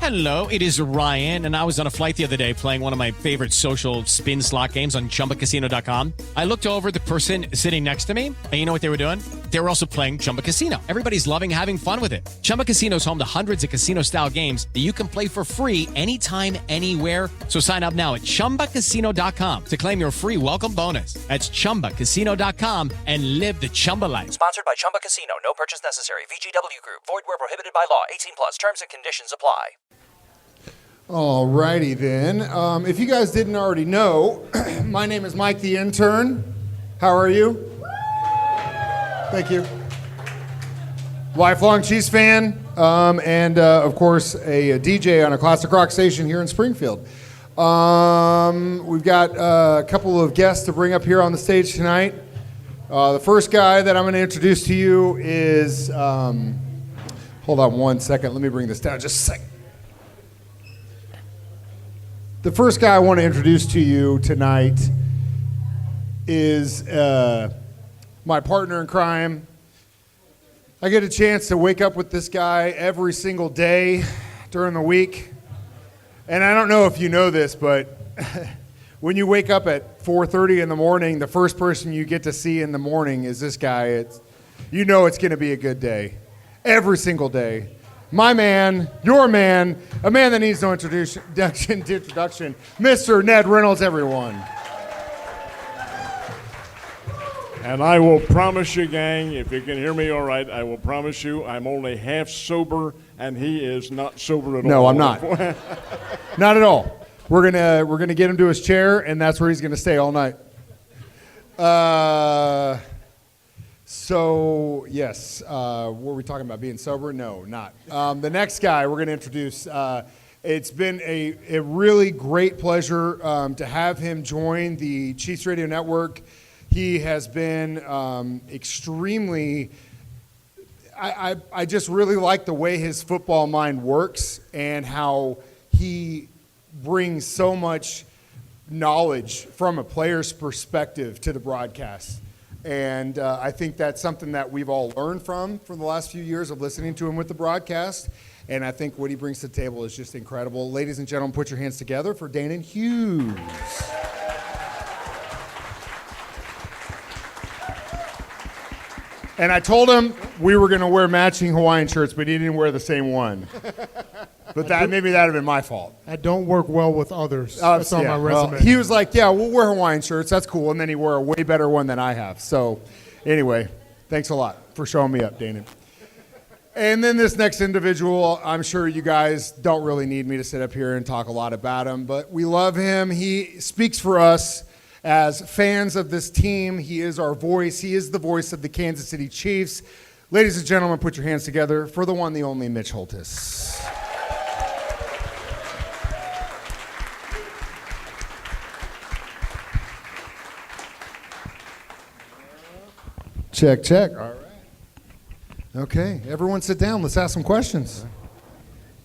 Hello, it is Ryan, and I was on a flight the other day playing one of my favorite social spin slot games on ChumbaCasino.com. I looked over at the person sitting next to me, and you know what they were doing? They were also playing Chumba Casino. Everybody's loving having fun with it. Chumba Casino is home to hundreds of casino-style games that you can play for free anytime, anywhere. So sign up now at ChumbaCasino.com to claim your free welcome bonus. That's ChumbaCasino.com and live the Chumba life. Sponsored by Chumba Casino. No purchase necessary. VGW Group. Void where prohibited by law. 18 plus. Terms and conditions apply. Alrighty then. If you guys didn't already know, my name is Mike the Intern. How are you? Thank you. Lifelong Chiefs fan, and of course a DJ on a classic rock station here in Springfield. We've got a couple of guests to bring up here on the stage tonight. The first guy that I'm going to introduce to you is, hold on one second, let me bring this down just a second. The first guy I want to introduce to you tonight is my partner in crime. I get a chance to wake up with this guy every single day during the week. And I don't know if you know this, but when you wake up at 4:30 in the morning, the first person you get to see in the morning is this guy. You know it's going to be a good day. Every single day. My man, your man, a man that needs no introduction, Mr. Ned Reynolds, everyone. And I will promise you, gang, if you can hear me all right, I will promise you I'm only half sober, and he is not sober at all. No, I'm not. Not at all. We're gonna get him to his chair, and that's where he's gonna stay all night. So, yes, were we talking about being sober? No, not. The next guy we're going to introduce, it's been a really great pleasure to have him join the Chiefs Radio Network. He has been extremely, I just really like the way his football mind works and how he brings so much knowledge from a player's perspective to the broadcast. And I think that's something that we've all learned from the last few years of listening to him with the broadcast. And I think what he brings to the table is just incredible. Ladies and gentlemen, put your hands together for Danan Hughes. And I told him we were going to wear matching Hawaiian shirts, but he didn't wear the same one. But maybe that would have been my fault. I don't work well with others. That's on my resume. Well, he was like, yeah, we'll wear Hawaiian shirts. That's cool. And then he wore a way better one than I have. So anyway, thanks a lot for showing me up, Danan. And then this next individual, I'm sure you guys don't really need me to sit up here and talk a lot about him, but we love him. He speaks for us as fans of this team. He is our voice. He is the voice of the Kansas City Chiefs. Ladies and gentlemen, put your hands together for the one, the only Mitch Holtis. Check, check. All right. Okay, everyone sit down. Let's ask some questions.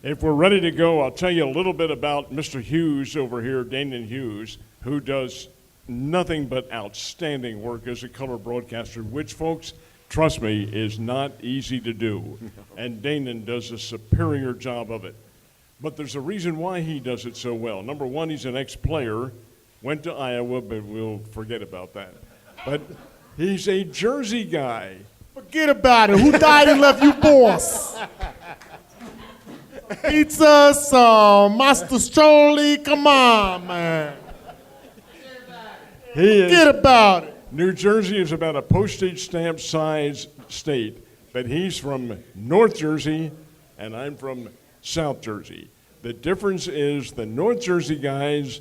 If we're ready to go, I'll tell you a little bit about Mr. Hughes over here, Danan Hughes, who does nothing but outstanding work as a color broadcaster, which, folks, trust me, is not easy to do. And Danan does a superior job of it. But there's a reason why he does it so well. Number one, he's an ex-player, went to Iowa, but we'll forget about that. But he's a Jersey guy. Forget about it. Who died and left you, boss? Pizza, some Master Strolly. Come on, man. Forget about it. New Jersey is about a postage stamp size state, but he's from North Jersey, and I'm from South Jersey. The difference is the North Jersey guys,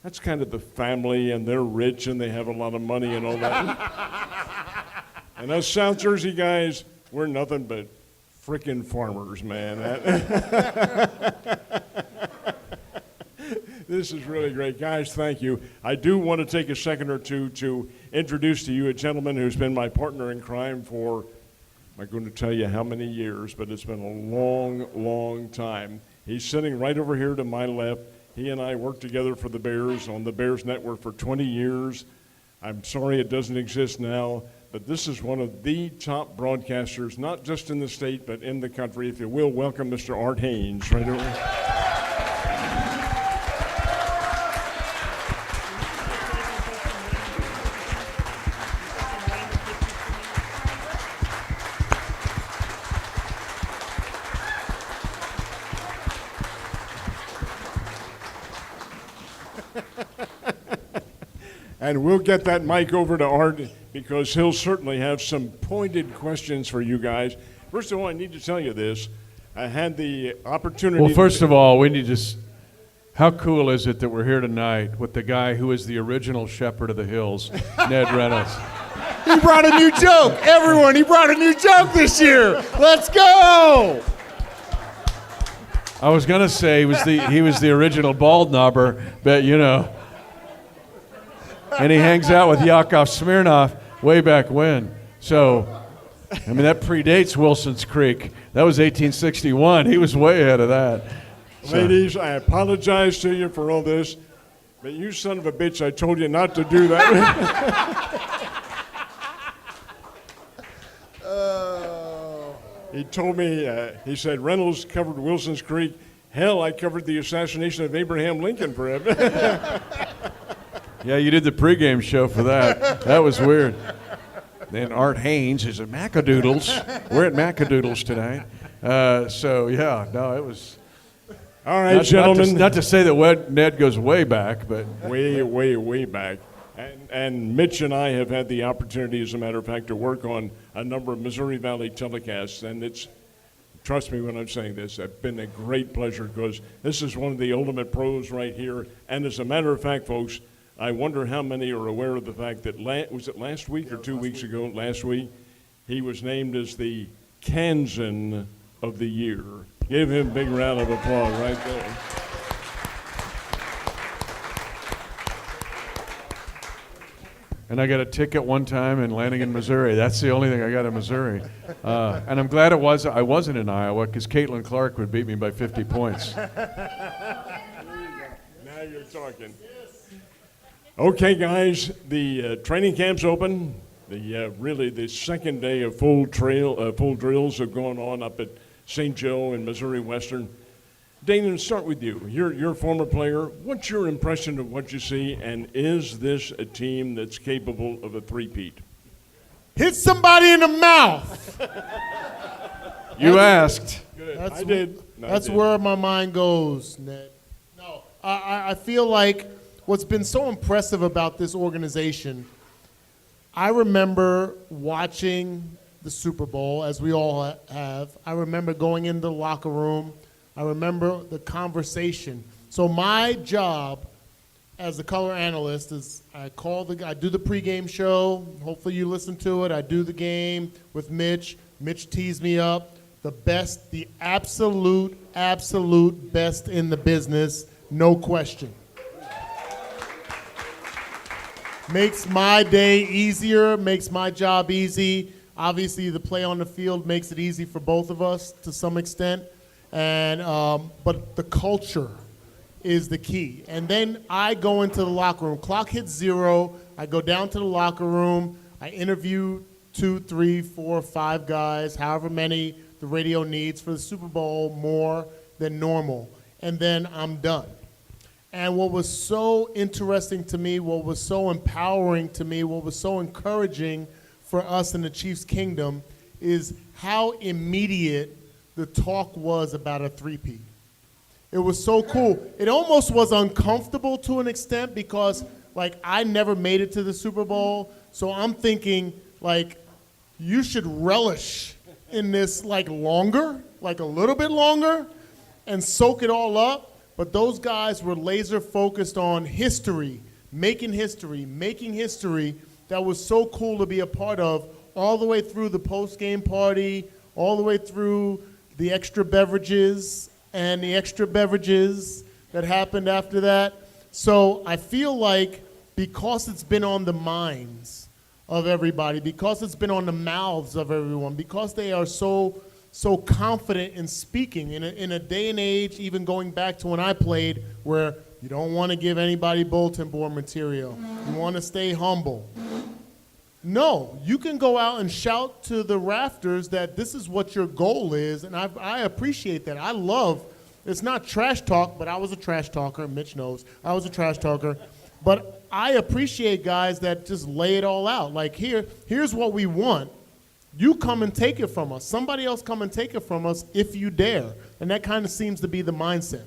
that's kind of the family, and they're rich, and they have a lot of money and all that. And us South Jersey guys, we're nothing but frickin' farmers, man. This is really great. Guys, thank you. I do want to take a second or two to introduce to you a gentleman who's been my partner in crime for, I'm not going to tell you how many years, but it's been a long, long time. He's sitting right over here to my left. He and I worked together for the Bears on the Bears Network for 20 years. I'm sorry it doesn't exist now, but this is one of the top broadcasters, not just in the state, but in the country. If you will, welcome Mr. Art Haynes right over here. And we'll get that mic over to Art because he'll certainly have some pointed questions for you guys. First of all, I need to tell you this. I had the opportunity. Well, first of all, we need to. How cool is it that we're here tonight with the guy who is the original Shepherd of the Hills, Ned Reynolds? He brought a new joke. Everyone, he brought a new joke this year. Let's go. I was gonna say he was the original bald knobber, but you know. And he hangs out with Yakov Smirnoff way back when. So, I mean, that predates Wilson's Creek. That was 1861. He was way ahead of that. So. Ladies, I apologize to you for all this, but you son of a bitch, I told you not to do that. He told me, he said, Reynolds covered Wilson's Creek. Hell, I covered the assassination of Abraham Lincoln for him. Yeah, you did the pregame show for that. That was weird. Then Art Haynes is at Macadoodles. We're at Macadoodles tonight. So, yeah, no, it was... All right, gentlemen. Not to say that Ned goes way back, but... Way back. And Mitch and I have had the opportunity, as a matter of fact, to work on a number of Missouri Valley telecasts, and it's, trust me when I'm saying this, it's been a great pleasure because this is one of the ultimate pros right here. And as a matter of fact, folks, I wonder how many are aware of the fact that, was it last week or 2 weeks ago? Last week, he was named as the Kansan of the Year. Give him a big round of applause right there. And I got a ticket one time in Lanigan, Missouri. That's the only thing I got in Missouri. And I'm glad I wasn't in Iowa because Caitlin Clark would beat me by 50 points. Now you're talking. Okay, guys, the training camp's open. Really, the second day of full drills have gone on up at St. Joe and Missouri Western. Danan, start with you. You're a former player. What's your impression of what you see, and is this a team that's capable of a three-peat? Hit somebody in the mouth. You asked. Good. That's I did. No, that's I did. where my mind goes, Ned. No, I feel like what's been so impressive about this organization, I remember watching the Super Bowl, as we all have. I remember going into the locker room. I remember the conversation. So my job as the color analyst is I do the pregame show. Hopefully you listen to it. I do the game with Mitch. Mitch tees me up. The absolute best in the business, no question. Makes my day easier, makes my job easy. Obviously, the play on the field makes it easy for both of us to some extent. And but the culture is the key. And then I go into the locker room. Clock hits 0. I go down to the locker room. I interview 2, 3, 4, 5 guys, however many the radio needs for the Super Bowl, more than normal. And then I'm done. And what was so interesting to me, what was so empowering to me, what was so encouraging for us in the Chiefs Kingdom is how immediate the talk was about a three-peat. It was so cool. It almost was uncomfortable to an extent because, like, I never made it to the Super Bowl, so I'm thinking, like, you should relish in this, like, longer, like a little bit longer, and soak it all up. But those guys were laser focused on history, making history. That was so cool to be a part of, all the way through the post-game party, all the way through the extra beverages and the extra beverages that happened after that. So I feel like because it's been on the minds of everybody, because it's been on the mouths of everyone, because they are so confident in speaking in a day and age, even going back to when I played, where you don't want to give anybody bulletin board material. You want to stay humble. No, you can go out and shout to the rafters that this is what your goal is, and I appreciate that. I love, it's not trash talk, but I was a trash talker. Mitch knows. I was a trash talker. But I appreciate guys that just lay it all out. Like, here's what we want. You come and take it from us. Somebody else come and take it from us if you dare. And that kind of seems to be the mindset.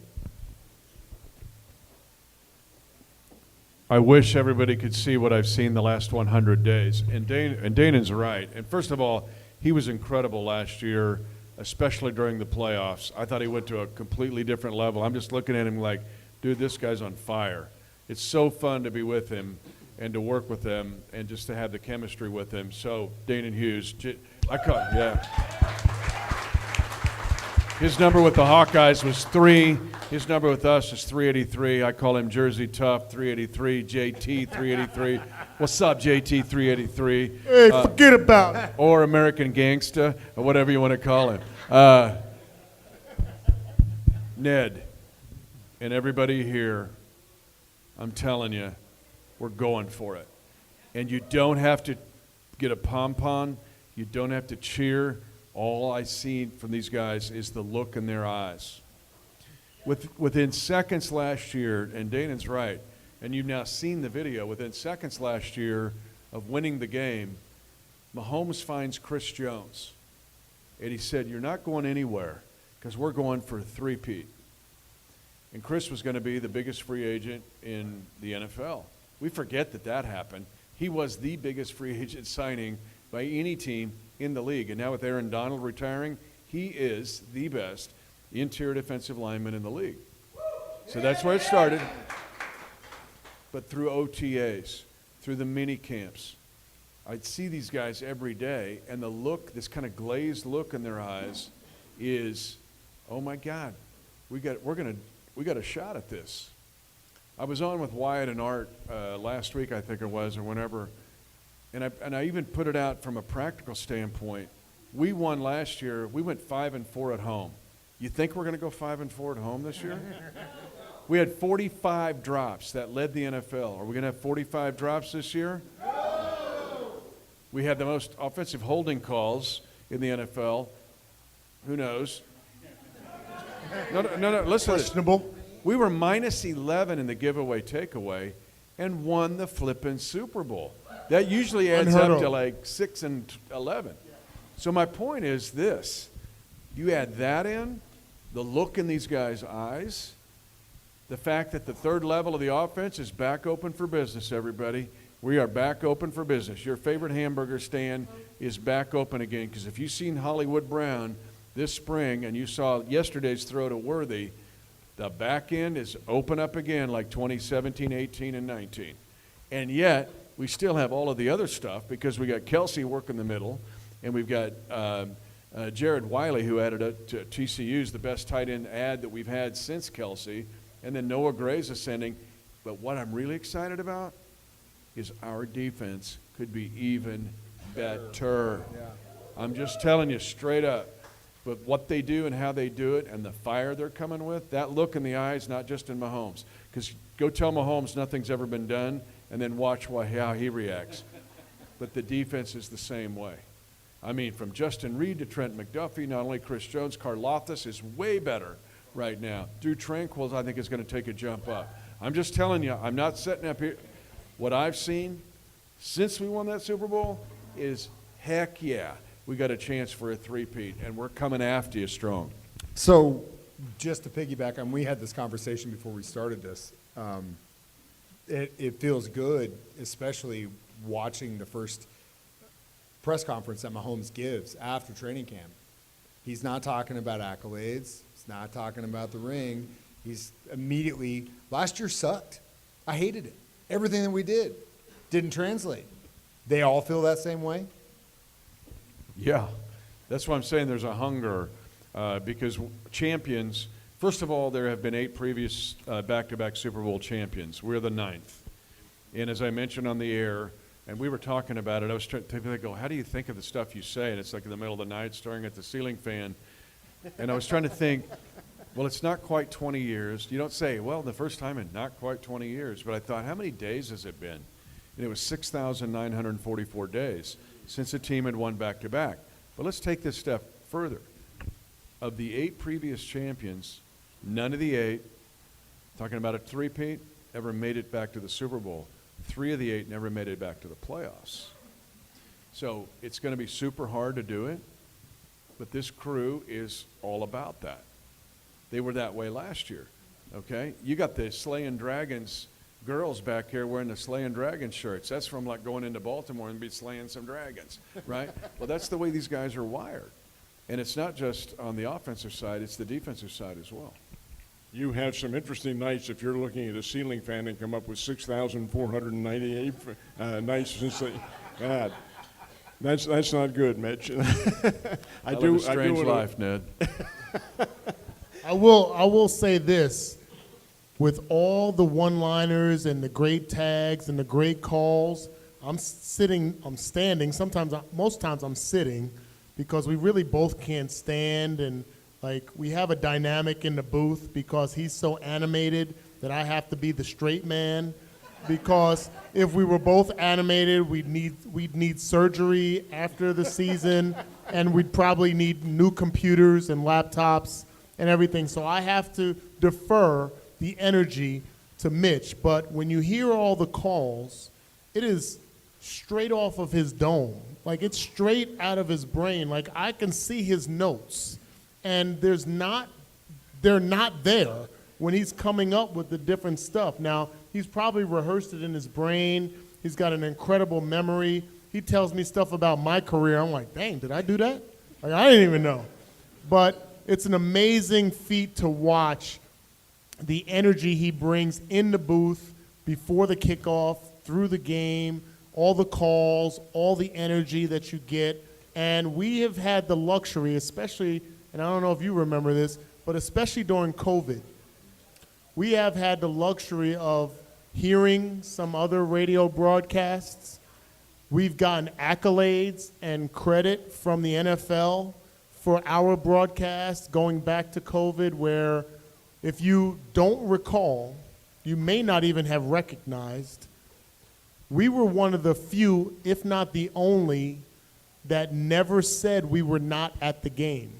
I wish everybody could see what I've seen the last 100 days. And Danan's right. And first of all, he was incredible last year, especially during the playoffs. I thought he went to a completely different level. I'm just looking at him like, dude, this guy's on fire. It's so fun to be with him and to work with him and just to have the chemistry with him. So, Danan Hughes, his number with the Hawkeyes was 3. His number with us is 383. I call him Jersey Tough 383, JT 383. What's up, JT 383? Hey, forget about it. Or American Gangsta, or whatever you want to call him. Ned, and everybody here, I'm telling you, we're going for it. And you don't have to get a pom-pom. You don't have to cheer. All I see from these guys is the look in their eyes. Within seconds last year, and Danan's right, and you've now seen the video, within seconds last year of winning the game, Mahomes finds Chris Jones. And he said, you're not going anywhere because we're going for a three-peat. And Chris was going to be the biggest free agent in the NFL. We forget that happened. He was the biggest free agent signing by any team in the league. And now with Aaron Donald retiring, he is the best interior defensive lineman in the league. So that's where it started. But through OTAs, through the mini camps, I'd see these guys every day, and the look, this kind of glazed look in their eyes is, oh my God, we got a shot at this. I was on with Wyatt and Art last week, I think it was, or whenever, and I even put it out from a practical standpoint. We won last year. We went 5-4 at home. You think we're going to go 5-4 at home this year? We had 45 drops that led the NFL. Are we going to have 45 drops this year? No! We had the most offensive holding calls in the NFL. Who knows? No, listen. Questionable. We were minus 11 in the giveaway takeaway and won the flippin' Super Bowl. That usually adds up to like 6-11. So my point is this. You add that in, the look in these guys' eyes, the fact that the third level of the offense is back open for business, everybody. We are back open for business. Your favorite hamburger stand is back open again, because if you've seen Hollywood Brown this spring and you saw yesterday's throw to Worthy, the back end is open up again like 2017, 18, and 19. And yet, we still have all of the other stuff because we got Kelsey working the middle, and we've got Jared Wiley, who added it to TCU's the best tight end ad that we've had since Kelsey, and then Noah Gray's ascending. But what I'm really excited about is our defense could be even better. Yeah. I'm just telling you straight up. But what they do and how they do it and the fire they're coming with, that look in the eyes, not just in Mahomes. Because go tell Mahomes nothing's ever been done, and then watch how he reacts. But the defense is the same way. I mean, from Justin Reed to Trent McDuffie, not only Chris Jones, Karlaftis is way better right now. Drew Tranquil, I think, is going to take a jump up. I'm just telling you, I'm not setting up here. What I've seen since we won that Super Bowl is, heck yeah, we got a chance for a three-peat, and we're coming after you strong. So just to piggyback on, we had this conversation before we started this. It feels good, especially watching the first press conference that Mahomes gives after training camp. He's not talking about accolades. He's not talking about the ring. He's immediately, last year sucked. I hated it. Everything that we did didn't translate. They all feel that same way? Yeah. That's why I'm saying there's a hunger because champions, first of all, there have been 8 previous back-to-back Super Bowl champions. We're the 9th. And as I mentioned on the air, and we were talking about it, I was trying to go, how do you think of the stuff you say? And it's like in the middle of the night, staring at the ceiling fan. And I was trying to think, well, it's not quite 20 years. You don't say, well, the first time in not quite 20 years. But I thought, how many days has it been? And it was 6,944 days since a team had won back-to-back. But let's take this step further. Of the 8 previous champions, none of the 8, talking about a three-peat, ever made it back to the Super Bowl. 3 of the 8 never made it back to the playoffs. So it's going to be super hard to do it, but this crew is all about that. They were that way last year, okay? You got the Slaying Dragons girls back here wearing the slaying dragon shirts. That's from like going into Baltimore and be slaying some dragons, right? Well, that's the way these guys are wired. And it's not just on the offensive side, it's the defensive side as well. You have some interesting nights if you're looking at a ceiling fan and come up with 6,498 nights since they, God, that's not good, Mitch. I live a strange life, Ned. I will say this. With all the one-liners and the great tags and the great calls, I'm standing. Most times I'm sitting because we really both can't stand, and like we have a dynamic in the booth because he's so animated that I have to be the straight man. Because if we were both animated, we'd need surgery after the season, and we'd probably need new computers and laptops and everything. So I have to defer the energy to Mitch. But when you hear all the calls, it is straight off of his dome. Like, it's straight out of his brain. Like, I can see his notes, and they're not there when he's coming up with the different stuff. Now, he's probably rehearsed it in his brain. He's got an incredible memory. He tells me stuff about my career. I'm like, dang, did I do that? Like, I didn't even know. But it's an amazing feat to watch the energy he brings in the booth before the kickoff, through the game, all the calls, all the energy that you get. And we have had the luxury, especially, and I don't know if you remember this, but especially during COVID, we have had the luxury of hearing some other radio broadcasts. We've gotten accolades and credit from the NFL for our broadcast going back to COVID, where if you don't recall, you may not even have recognized, we were one of the few, if not the only, that never said we were not at the game.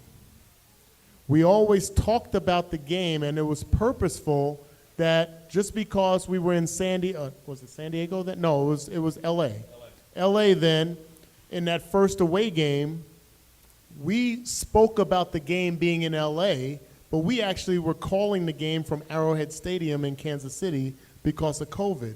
We always talked about the game, and it was purposeful that just because we were in was it San Diego then? No, it was L.A. L.A. then, in that first away game, we spoke about the game being in L.A., but we actually were calling the game from Arrowhead Stadium in Kansas City because of COVID.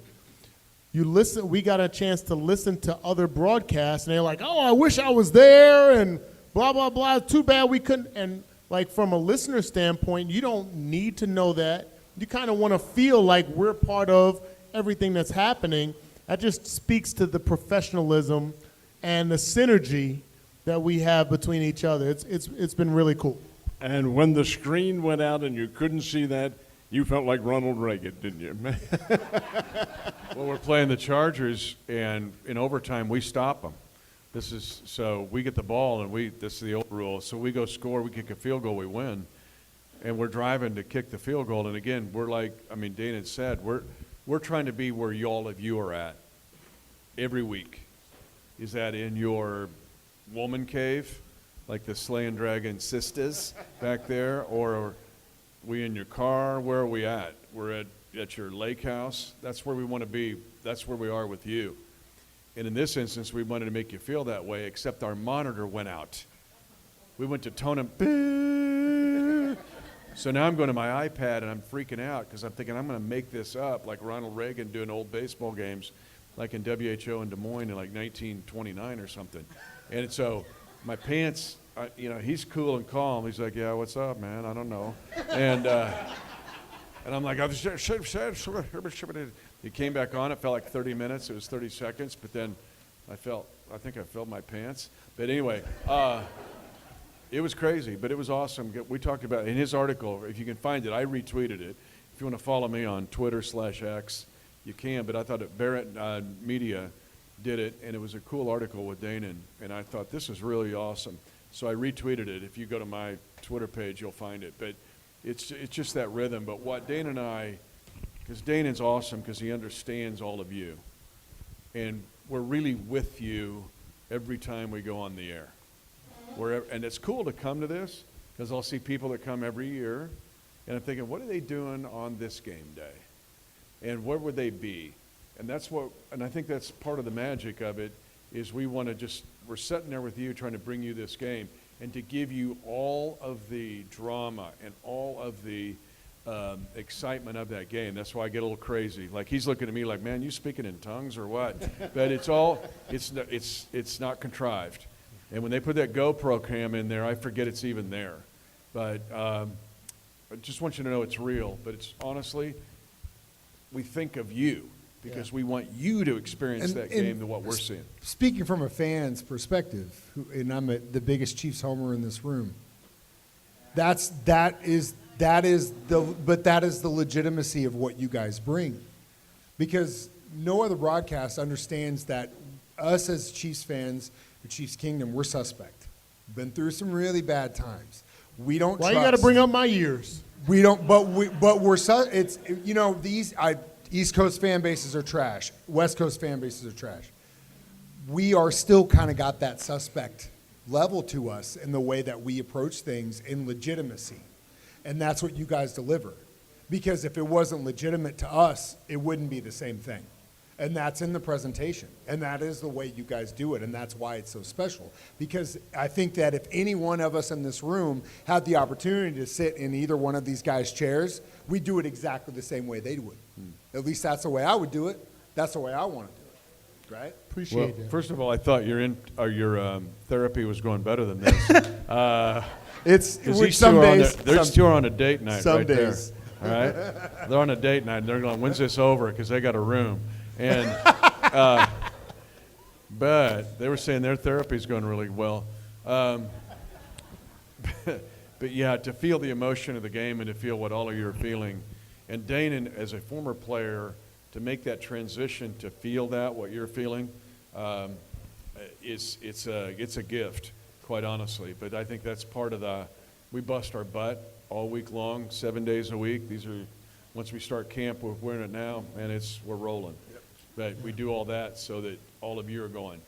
We got a chance to listen to other broadcasts, and they're like, oh, I wish I was there, and blah, blah, blah. Too bad we couldn't. And like from a listener standpoint, you don't need to know that. You kind of want to feel like we're part of everything that's happening. That just speaks to the professionalism and the synergy that we have between each other. It's been really cool. And when the screen went out and you couldn't see that, you felt like Ronald Reagan, didn't you? Well, we're playing the Chargers, and in overtime, we stop them. So we get the ball, and this is the old rule. So we go score, we kick a field goal, we win. And we're driving to kick the field goal. And again, we're like, Danan said, we're trying to be where all of you are at every week. Is that in your woman cave, like the slaying dragon sisters back there, or are we in your car? Where are we at? We're at your lake house. That's where we want to be. That's where we are with you. And in this instance, we wanted to make you feel that way, except our monitor went out. We went to tone him. So now I'm going to my iPad, and I'm freaking out because I'm thinking I'm going to make this up like Ronald Reagan doing old baseball games like in WHO in Des Moines in like 1929 or something. And so my pants, he's cool and calm. He's like, yeah, what's up, man? I don't know. And I'm like, he came back on. It felt like 30 minutes. It was 30 seconds. But then I think I filled my pants. But anyway, it was crazy, but it was awesome. We talked about it in his article. If you can find it, I retweeted it. If you want to follow me on Twitter/X, you can. But I thought that Barrett Media did it, and it was a cool article with Danan. And I thought this is really awesome. So I retweeted it. If you go to my Twitter page, you'll find it. But it's just that rhythm. But what Danan and I, because Danan's awesome because he understands all of you. And we're really with you every time we go on the air. And it's cool to come to this because I'll see people that come every year. And I'm thinking, what are they doing on this game day? And where would they be? And I think that's part of the magic of it is we're sitting there with you trying to bring you this game and to give you all of the drama and all of the excitement of that game. That's why I get a little crazy. Like he's looking at me like, man, you speaking in tongues or what? But it's not contrived. And when they put that GoPro cam in there, I forget it's even there. But I just want you to know it's real. But it's honestly, we think of you because we want you to experience that game than what we're seeing. Speaking from a fan's perspective, and I'm the biggest Chiefs homer in this room, that is the legitimacy of what you guys bring, because no other broadcast understands that us as Chiefs fans, the Chiefs Kingdom, we're suspect. Been through some really bad times. We don't. Why you got to bring up my years? We don't. But we're it's these East Coast fan bases are trash. West Coast fan bases are trash. We are still kind of got that suspect level to us in the way that we approach things in legitimacy. And that's what you guys deliver. Because if it wasn't legitimate to us, it wouldn't be the same thing. And that's in the presentation. And that is the way you guys do it. And that's why it's so special. Because I think that if any one of us in this room had the opportunity to sit in either one of these guys' chairs, we'd do it exactly the same way they would. At least that's the way I would do it. That's the way I want to do it. Right? Appreciate that. First of all, I thought your therapy was going better than this. It's some days. These two are on a date night some right days. there. All right? They're on a date night, and they're going, when's this over? Because they got a room. And but they were saying their therapy is going really well. But yeah, to feel the emotion of the game and to feel what all of you are feeling. And Danan, as a former player, to make that transition to feel that, what you're feeling, it's a gift, quite honestly. But I think that's part of we bust our butt all week long, 7 days a week. Once we start camp, we're in it now, and we're rolling. Yep. But we do all that so that all of you are going,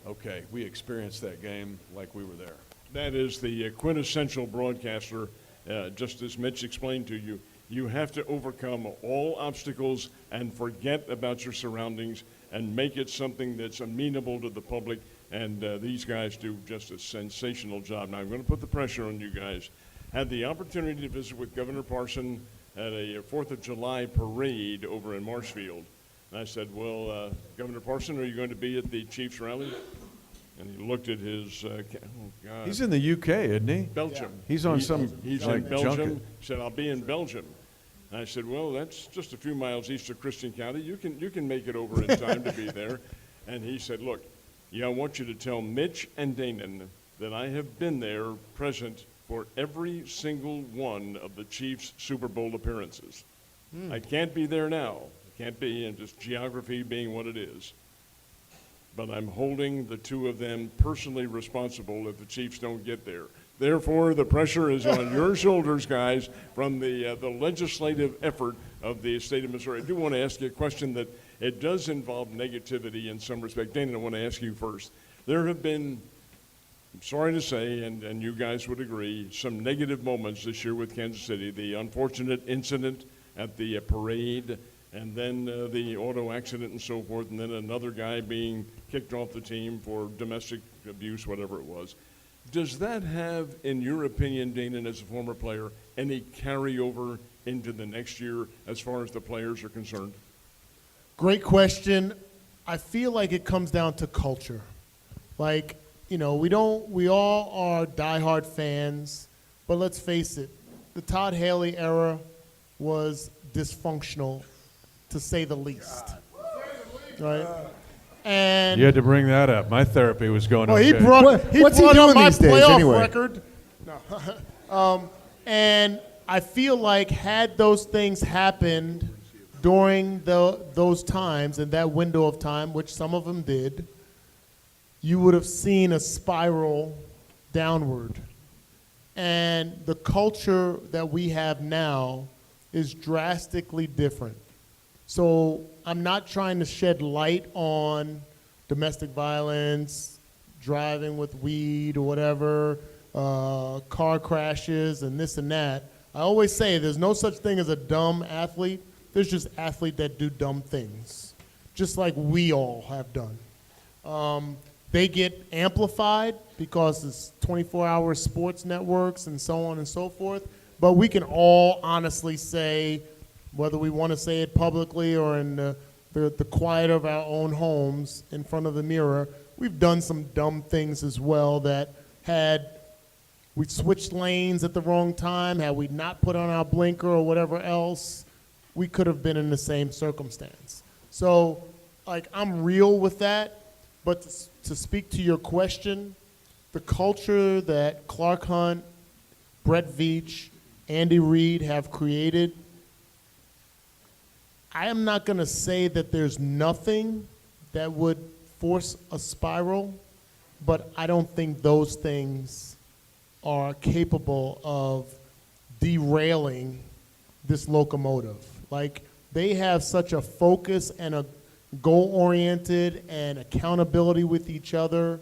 okay, we experienced that game like we were there. That is the quintessential broadcaster, just as Mitch explained to you. You have to overcome all obstacles and forget about your surroundings and make it something that's amenable to the public. And these guys do just a sensational job. Now, I'm going to put the pressure on you guys. Had the opportunity to visit with Governor Parson at a 4th of July parade over in Marshfield. And I said, well, Governor Parson, are you going to be at the Chiefs rally? And he looked at his, God. He's in the UK, isn't he? Belgium. Yeah. He's on He's in Belgium. junket. He said, I'll be in Belgium. And I said, well, that's just a few miles east of Christian County. You can make it over in time to be there. And he said, look, I want you to tell Mitch and Danan that I have been there present for every single one of the Chiefs' Super Bowl appearances. I can't be there now. I can't be, and just geography being what it is. But I'm holding the two of them personally responsible if the Chiefs don't get there. Therefore, the pressure is on your shoulders, guys, from the legislative effort of the state of Missouri. I do want to ask you a question that it does involve negativity in some respect. Danan, I want to ask you first. There have been, I'm sorry to say, and you guys would agree, some negative moments this year with Kansas City. The unfortunate incident at the parade, and then the auto accident and so forth, and then another guy being kicked off the team for domestic abuse, whatever it was. Does that have, in your opinion, Danan, as a former player, any carryover into the next year as far as the players are concerned? Great question. I feel like it comes down to culture. Like, we all are diehard fans, but let's face it, the Todd Haley era was dysfunctional, to say the least. Right? And You had to bring that up. My therapy was going okay. he brought What's he up doing my these days playoff anyway? record. No. And I feel like had those things happened during those times and that window of time, which some of them did, you would have seen a spiral downward. And the culture that we have now is drastically different. So I'm not trying to shed light on domestic violence, driving with weed or whatever, car crashes and this and that. I always say there's no such thing as a dumb athlete. There's just athletes that do dumb things, just like we all have done. They get amplified because it's 24-hour sports networks and so on and so forth. But we can all honestly say, whether we want to say it publicly or in the quiet of our own homes in front of the mirror, we've done some dumb things as well that had we switched lanes at the wrong time, had we not put on our blinker or whatever else, we could have been in the same circumstance. So, like, I'm real with that, but to speak to your question, the culture that Clark Hunt, Brett Veach, Andy Reid have created, I am not going to say that there's nothing that would force a spiral, but I don't think those things are capable of derailing this locomotive. Like, they have such a focus and a goal-oriented and accountability with each other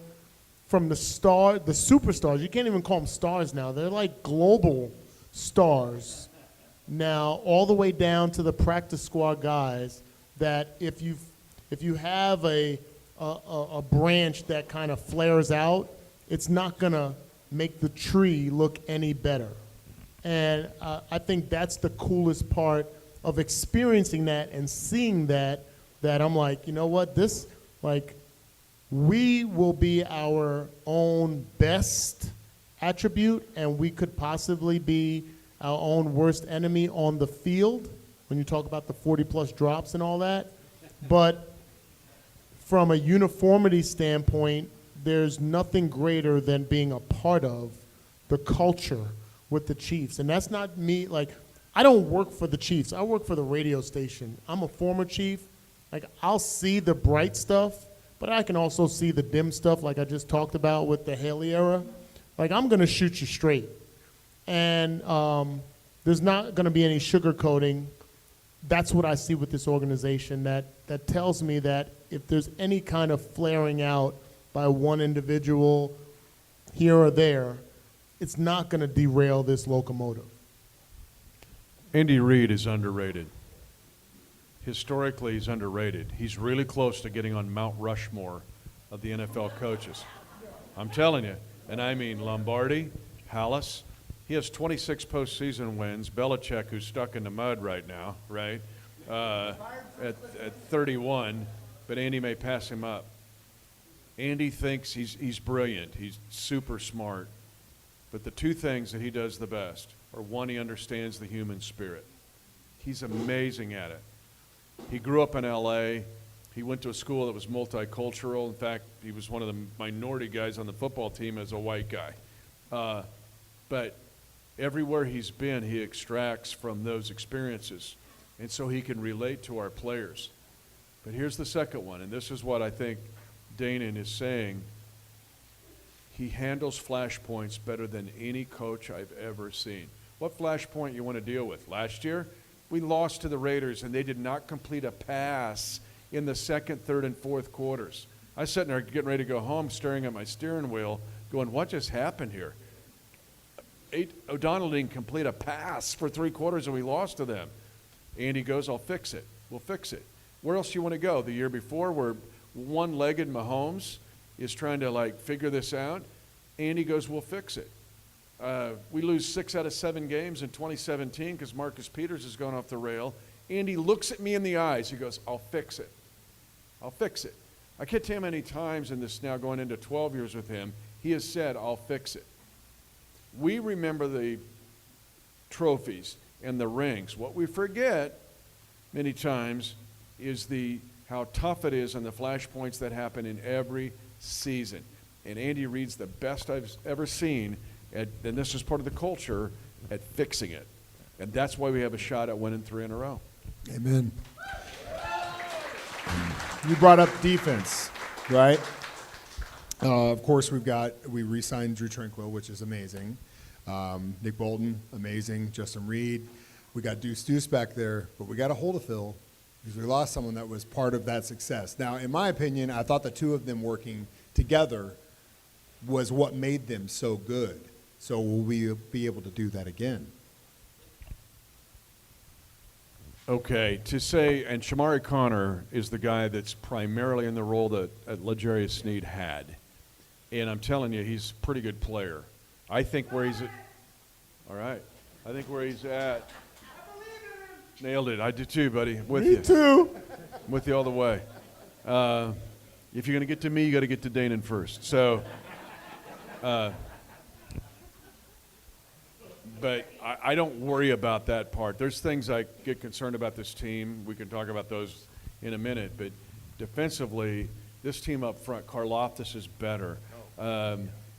from the superstars. You can't even call them stars now. They're like global stars now, all the way down to the practice squad guys, that if you have a branch that kind of flares out, it's not going to make the tree look any better. And I think that's the coolest part of experiencing that and seeing that I'm like, you know what, this, like, we will be our own best attribute, and we could possibly be our own worst enemy on the field when you talk about the 40-plus drops and all that. But from a uniformity standpoint, there's nothing greater than being a part of the culture with the Chiefs. And that's not me, like, I don't work for the Chiefs. I work for the radio station. I'm a former Chief. Like, I'll see the bright stuff, but I can also see the dim stuff, like I just talked about with the Haley era. Like, I'm going to shoot you straight. And there's not going to be any sugarcoating. That's what I see with this organization, that tells me that if there's any kind of flaring out by one individual here or there, it's not going to derail this locomotive. Andy Reid is underrated. Historically, he's underrated. He's really close to getting on Mount Rushmore of the NFL coaches. I'm telling you. And I mean Lombardi, Hallis. He has 26 postseason wins. Belichick, who's stuck in the mud right now, right, at 31. But Andy may pass him up. Andy thinks he's brilliant. He's super smart. But the two things that he does the best are, one, he understands the human spirit. He's amazing at it. He grew up in L.A. He went to a school that was multicultural. In fact, he was one of the minority guys on the football team as a white guy. But everywhere he's been, he extracts from those experiences. And so he can relate to our players. But here's the second one, and this is what I think Danan is saying. He handles flashpoints better than any coach I've ever seen. What flashpoint you want to deal with? Last year, we lost to the Raiders, and they did not complete a pass in the second, third, and fourth quarters. I was sitting there getting ready to go home, staring at my steering wheel, going, what just happened here? O'Donnell didn't complete a pass for 3 quarters, and we lost to them. Andy goes, I'll fix it. We'll fix it. Where else do you want to go? The year before, where one-legged Mahomes is trying to, like, figure this out, Andy goes, we'll fix it. We lose 6 out of 7 games in 2017 because Marcus Peters has gone off the rail. Andy looks at me in the eyes. He goes, I'll fix it. I'll fix it. I can't tell you how many times in this now going into 12 years with him, he has said, I'll fix it. We remember the trophies and the rings. What we forget many times is how tough it is and the flashpoints that happen in every season. And Andy Reid's the best I've ever seen, and this is part of the culture, at fixing it. And that's why we have a shot at winning 3 in a row. Amen. You brought up defense, right? Of course, we re-signed Drew Tranquil, which is amazing. Nick Bolton, amazing. Justin Reed. We got Deuce back there, but we got to hold a fill because we lost someone that was part of that success. Now, in my opinion, I thought the two of them working together was what made them so good. So will we be able to do that again? Okay, to say, and Shamari Connor is the guy that's primarily in the role that L'Jarius Sneed had. And I'm telling you, he's a pretty good player. I think where he's at, all right. I think where he's at. Nailed it. I do too, buddy. With Me you. too. I'm with you all the way. If you're going to get to me, you got to get to Danan first. So, but I don't worry about that part. There's things I get concerned about this team. We can talk about those in a minute. But defensively, this team up front, Karlaftis is better.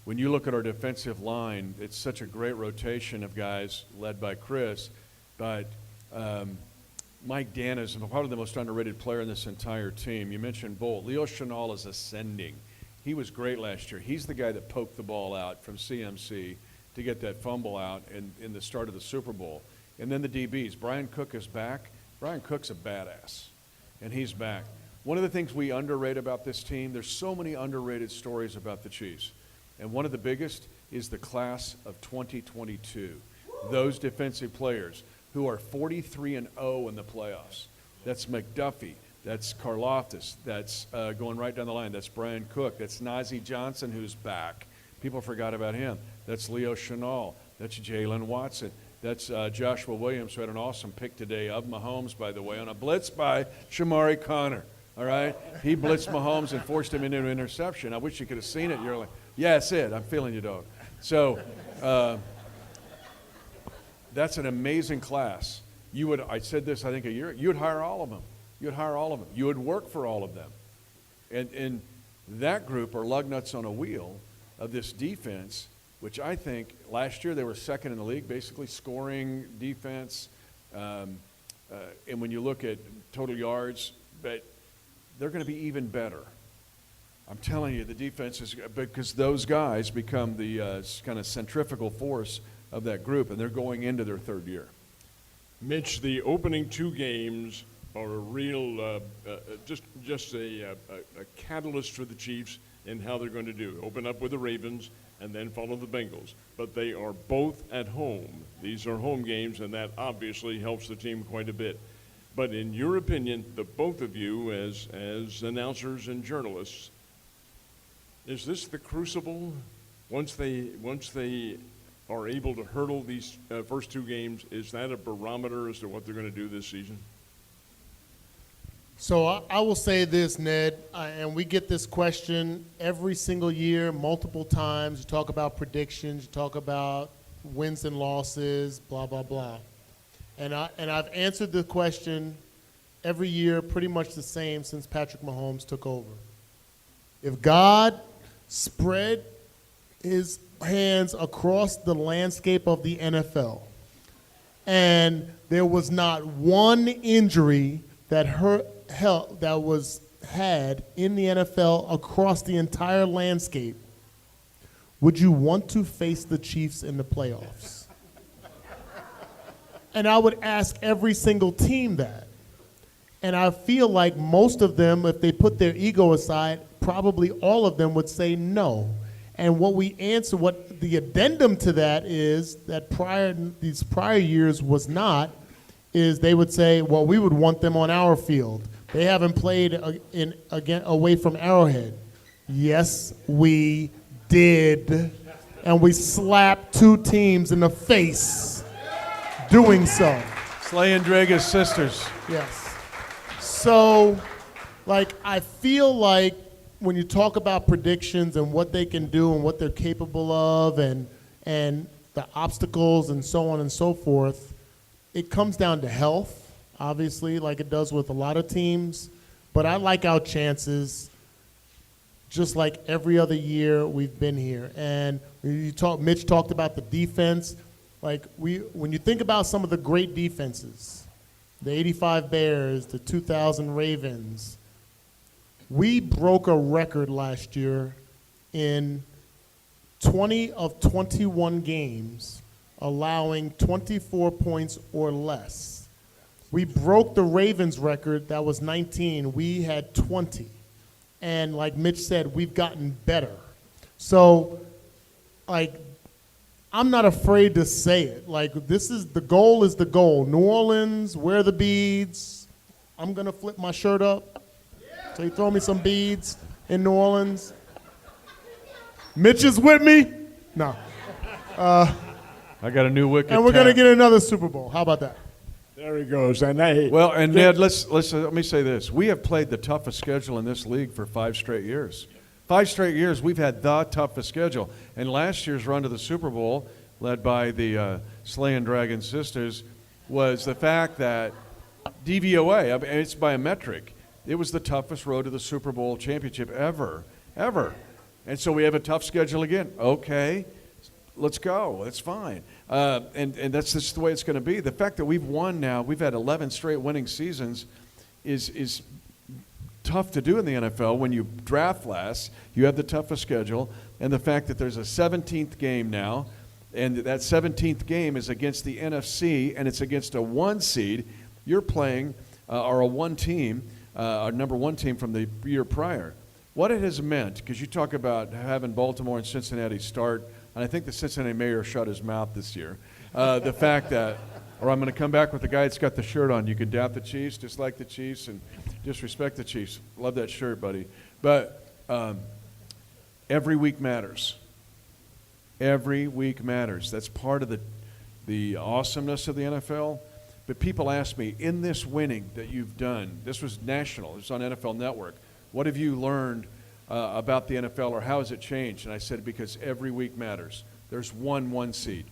When you look at our defensive line, it's such a great rotation of guys led by Chris. But Mike Danan is probably the most underrated player in this entire team. You mentioned Bolt. Leo Chenal is ascending. He was great last year. He's the guy that poked the ball out from CMC to get that fumble out in the start of the Super Bowl. And then the DBs. Brian Cook is back. Brian Cook's a badass, and he's back. One of the things we underrate about this team, there's so many underrated stories about the Chiefs. And one of the biggest is the class of 2022. Those defensive players who are 43-0 in the playoffs. That's McDuffie. That's Karlaftis. That's going right down the line. That's Brian Cook. That's Najee Johnson, who's back. People forgot about him. That's Leo Chenal. That's Jalen Watson. That's Joshua Williams, who had an awesome pick today of Mahomes, by the way, on a blitz by Shamari Connor. All right? He blitzed Mahomes and forced him into an interception. I wish you could have seen it. You're like, yeah, that's it. I'm feeling you, dog. So that's an amazing class. I said this, I think, a year. You would hire all of them. You'd hire all of them. You would work for all of them. And that group are lug nuts on a wheel of this defense, which I think last year they were second in the league, basically scoring defense. And when you look at total yards, but they're going to be even better. I'm telling you, the defense is, because those guys become the kind of centrifugal force of that group, and they're going into their third year. Mitch, the opening two games are a real, just a catalyst for the Chiefs in how they're going to do. Open up with the Ravens and then follow the Bengals. But they are both at home. These are home games, and that obviously helps the team quite a bit. But in your opinion, the both of you as announcers and journalists, is this the crucible? Once they are able to hurdle these first two games, is that a barometer as to what they're going to do this season? So I will say this, Ned, and we get this question every single year, multiple times. You talk about predictions, you talk about wins and losses, blah, blah, blah. And I've answered the question every year pretty much the same since Patrick Mahomes took over. If God spread his hands across the landscape of the NFL and there was not one injury that was had in the NFL across the entire landscape, would you want to face the Chiefs in the playoffs? And I would ask every single team that. And I feel like most of them, if they put their ego aside, probably all of them would say no. And what the addendum to that is that these prior years was not, is they would say, well, we would want them on our field. They haven't played away from Arrowhead. Yes, we did. And we slapped two teams in the face doing so. Slay and Draga's sisters. Yes. So, I feel like when you talk about predictions and what they can do and what they're capable of and the obstacles and so on and so forth, it comes down to health, obviously, like it does with a lot of teams. But I like our chances just like every other year we've been here. And Mitch talked about the defense. When you think about some of the great defenses, the 85 Bears, the 2000 Ravens, we broke a record last year in 20 of 21 games, allowing 24 points or less. We broke the Ravens record, that was 19. We had 20. And like Mitch said, we've gotten better. So, I'm not afraid to say it. The goal is the goal. New Orleans, wear the beads. I'm going to flip my shirt up. So you throw me some beads in New Orleans. Mitch is with me? No. I got a new wicket. And we're going to get another Super Bowl. How about that? There he goes. And hey, Well, and Ned, let me say this. We have played the toughest schedule in this league for 5 straight years. 5 straight years, we've had the toughest schedule. And last year's run to the Super Bowl, led by the Slaying Dragon Sisters, was the fact that DVOA, I mean, it's by a metric, it was the toughest road to the Super Bowl championship ever. And so we have a tough schedule again. Okay, let's go. That's fine. And that's just the way it's going to be. The fact that we've won now, we've had 11 straight winning seasons, is tough to do in the NFL. When you draft last, you have the toughest schedule. And the fact that there's a 17th game now, and that 17th game is against the NFC, and it's against a 1 seed. You're playing, or a 1 team, our number 1 team from the year prior. What it has meant, because you talk about having Baltimore and Cincinnati start, and I think the Cincinnati mayor shut his mouth this year. The fact that, or I'm going to come back with the guy that's got the shirt on. You can doubt the Chiefs, dislike the Chiefs, and disrespect the Chiefs. Love that shirt, buddy. But every week matters. Every week matters. That's part of the awesomeness of the NFL. But people ask me, in this winning that you've done, this was national, it was on NFL Network, what have you learned about the NFL, or how has it changed? And I said, because every week matters. There's 1 seed.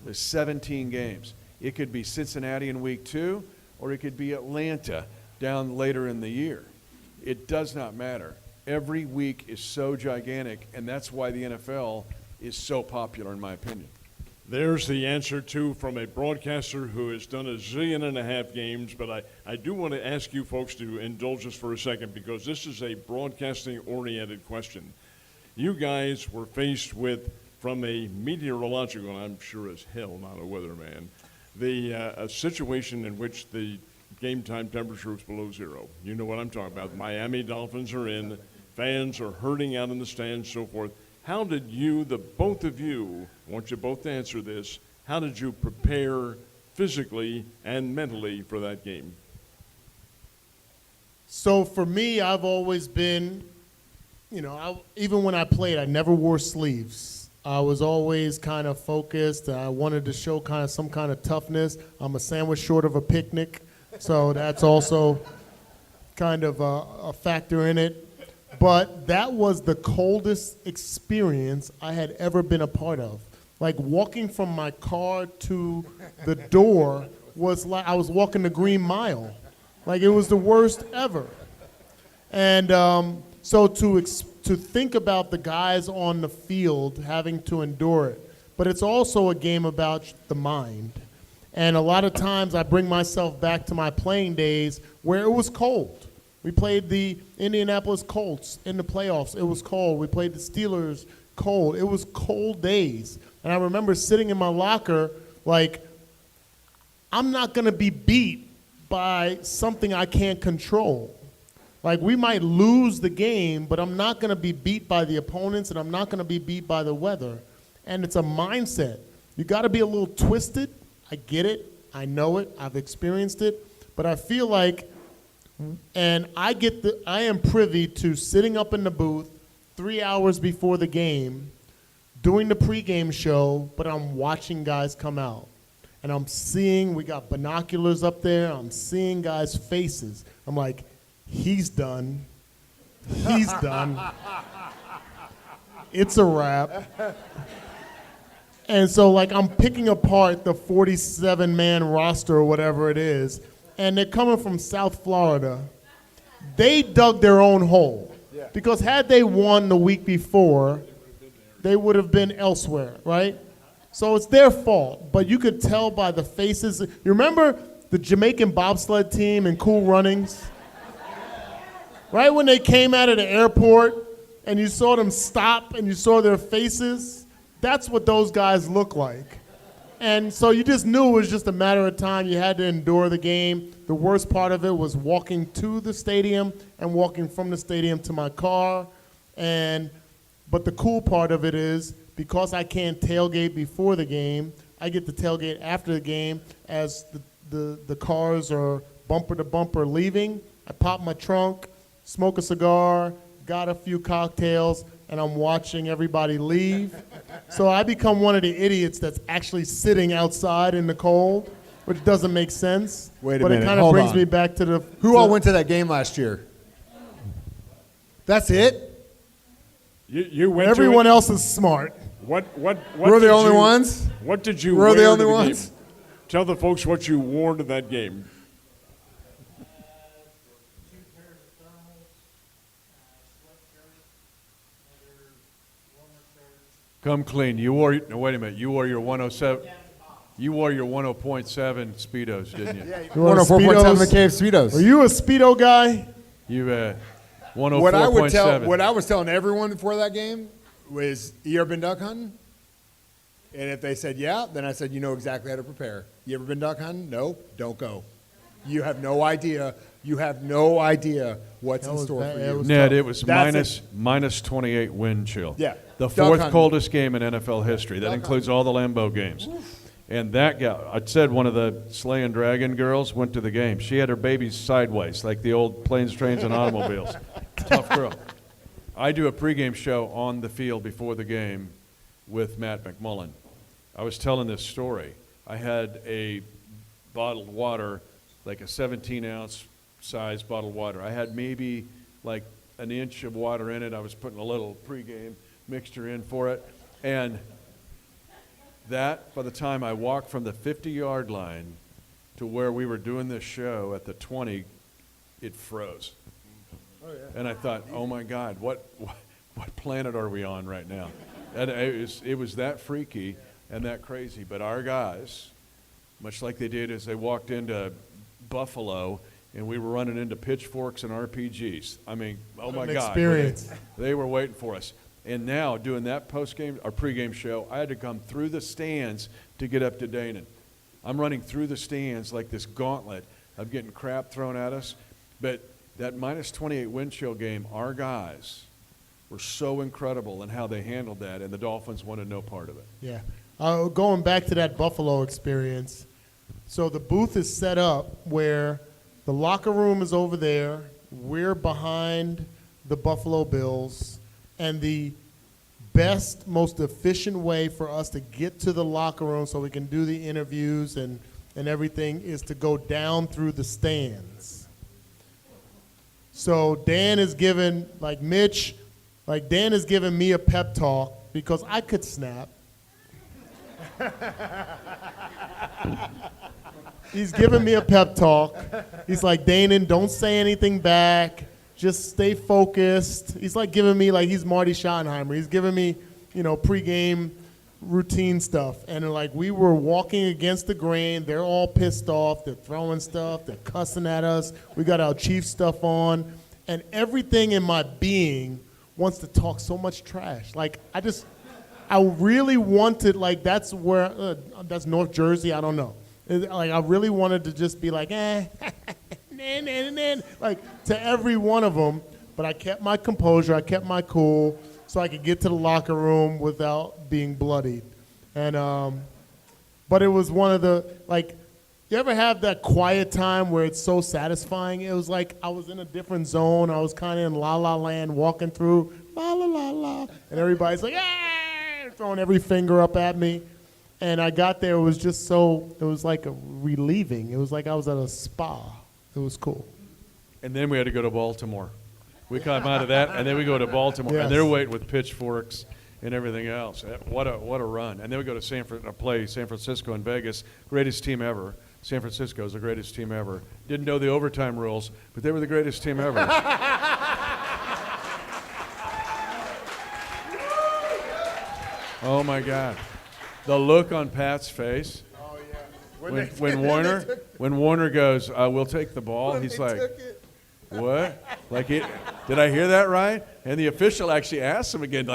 There's 17 games. It could be Cincinnati in week 2, or it could be Atlanta down later in the year. It does not matter. Every week is so gigantic, and that's why the NFL is so popular, in my opinion. there's the answer, too, from a broadcaster who has done 1.5 zillion games. But I do want to ask you folks to indulge us for a second, because this is a broadcasting-oriented question. You guys were faced with, from a meteorological, I'm sure as hell not a weatherman, a situation in which the game time temperature was below 0. You know what I'm talking about. Miami Dolphins are in, fans are hurting out in the stands, so forth. How did you, the both of you, I want you both to answer this, how did you prepare physically and mentally for that game? So for me, I've always been, even when I played, I never wore sleeves. I was always kind of focused. I wanted to show kind of some kind of toughness. I'm a sandwich short of a picnic, so that's also kind of a factor in it. But that was the coldest experience I had ever been a part of. Like walking from my car to the door was like I was walking the Green Mile. Like it was the worst ever. And so to think about the guys on the field having to endure it, but it's also a game about the mind. And a lot of times I bring myself back to my playing days where it was cold. We played the Indianapolis Colts in the playoffs. It was cold. We played the Steelers cold. It was cold days. And I remember sitting in my locker like, I'm not going to be beat by something I can't control. Like, we might lose the game, but I'm not going to be beat by the opponents, and I'm not going to be beat by the weather. And it's a mindset. You got to be a little twisted. I get it. I know it. I've experienced it. But I feel like, and I am privy to sitting up in the booth 3 hours before the game, doing the pregame show, but I'm watching guys come out. And I'm seeing, we got binoculars up there, I'm seeing guys' faces. I'm like, he's done. He's done. It's a wrap. And so, like, I'm picking apart the 47-man roster or whatever it is, and they're coming from South Florida. They dug their own hole. Yeah. Because had they won the week before, they would have been elsewhere, right? So it's their fault. But you could tell by the faces. You remember the Jamaican bobsled team in Cool Runnings? Right when they came out of the airport and you saw them stop and you saw their faces? That's what those guys look like. And so you just knew it was just a matter of time. You had to endure the game. The worst part of it was walking to the stadium and walking from the stadium to my car. But the cool part of it is, because I can't tailgate before the game, I get to tailgate after the game as the cars are bumper to bumper leaving. I pop my trunk, smoke a cigar, got a few cocktails, and I'm watching everybody leave. So I become one of the idiots that's actually sitting outside in the cold, which doesn't make sense. Wait a but minute, it kind of hold brings on. me back to the. Who all went to that game last year? That's it? You went Everyone to it? else is smart. What We're the did only you- ones? What did you We're wear the only to the ones? game? Tell the folks what you wore to that game. Come clean. You wore. No, wait a minute. You wore your 107. You wore your 10.7 Speedos, didn't you? You want 104.7 Speedos? McCabe Speedos. Are you a Speedo guy? You 104.7. What I was telling everyone before that game was, you ever been duck hunting? And if they said yeah, then I said, you know exactly how to prepare. You ever been duck hunting? No, don't go. You have no idea. You have no idea what's in was store bad. for It you. was Ned, tough. it was That's minus 28 wind chill. Yeah. The Duck fourth hunting. coldest game in NFL history. That includes all the Lambeau games. And that guy, I said one of the Slay and Dragon girls went to the game. She had her babies sideways, like the old planes, trains, and automobiles. Tough girl. I do a pregame show on the field before the game with Matt McMullen. I was telling this story. I had a bottled water, like a 17-ounce size bottled water. I had maybe like an inch of water in it. I was putting a little pregame mixture in for it. And that, by the time I walked from the 50-yard line to where we were doing this show at the 20, it froze. And I thought, oh my God, what planet are we on right now? And it was that freaky and that crazy. But our guys, much like they did as they walked into Buffalo, and we were running into pitchforks and RPGs. I mean, oh my God. Experience. They were waiting for us. And now, doing that post-game or pregame show, I had to come through the stands to get up to Danan. I'm running through the stands like this gauntlet of getting crap thrown at us. But that minus 28 wind chill game, our guys were so incredible in how they handled that, and the Dolphins wanted no part of it. Yeah. Going back to that Buffalo experience, so the booth is set up where the locker room is over there, we're behind the Buffalo Bills, and the best, most efficient way for us to get to the locker room so we can do the interviews and everything is to go down through the stands. So Dan is giving, Mitch, Dan is giving me a pep talk because I could snap. He's giving me a pep talk. He's like, Danan, don't say anything back. Just stay focused. He's like giving me, he's Marty Schottenheimer. He's giving me, pregame routine stuff. And we were walking against the grain. They're all pissed off. They're throwing stuff. They're cussing at us. We got our Chiefs stuff on. And everything in my being wants to talk so much trash. I really wanted, that's where, that's North Jersey, I don't know. I really wanted to just be to every one of them, but I kept my composure, I kept my cool, so I could get to the locker room without being bloodied. And, but it was one of the, you ever have that quiet time where it's so satisfying? It was like I was in a different zone, I was kind of in la-la land, walking through, la-la-la-la, and everybody's like, throwing every finger up at me. And I got there, it was just it was like a relieving. It was like I was at a spa. It was cool. And then we had to go to Baltimore. We come out of that, and then we go to Baltimore, Yes. and they're waiting with pitchforks and everything else. What a run! And then we go to San Francisco and Vegas, greatest team ever. San Francisco is the greatest team ever. Didn't know the overtime rules, but they were the greatest team ever. Oh my God, the look on Pat's face. Oh, yeah. When Warner goes, we'll take the ball, he's like, what? Did I hear that right? And the official actually asked him again,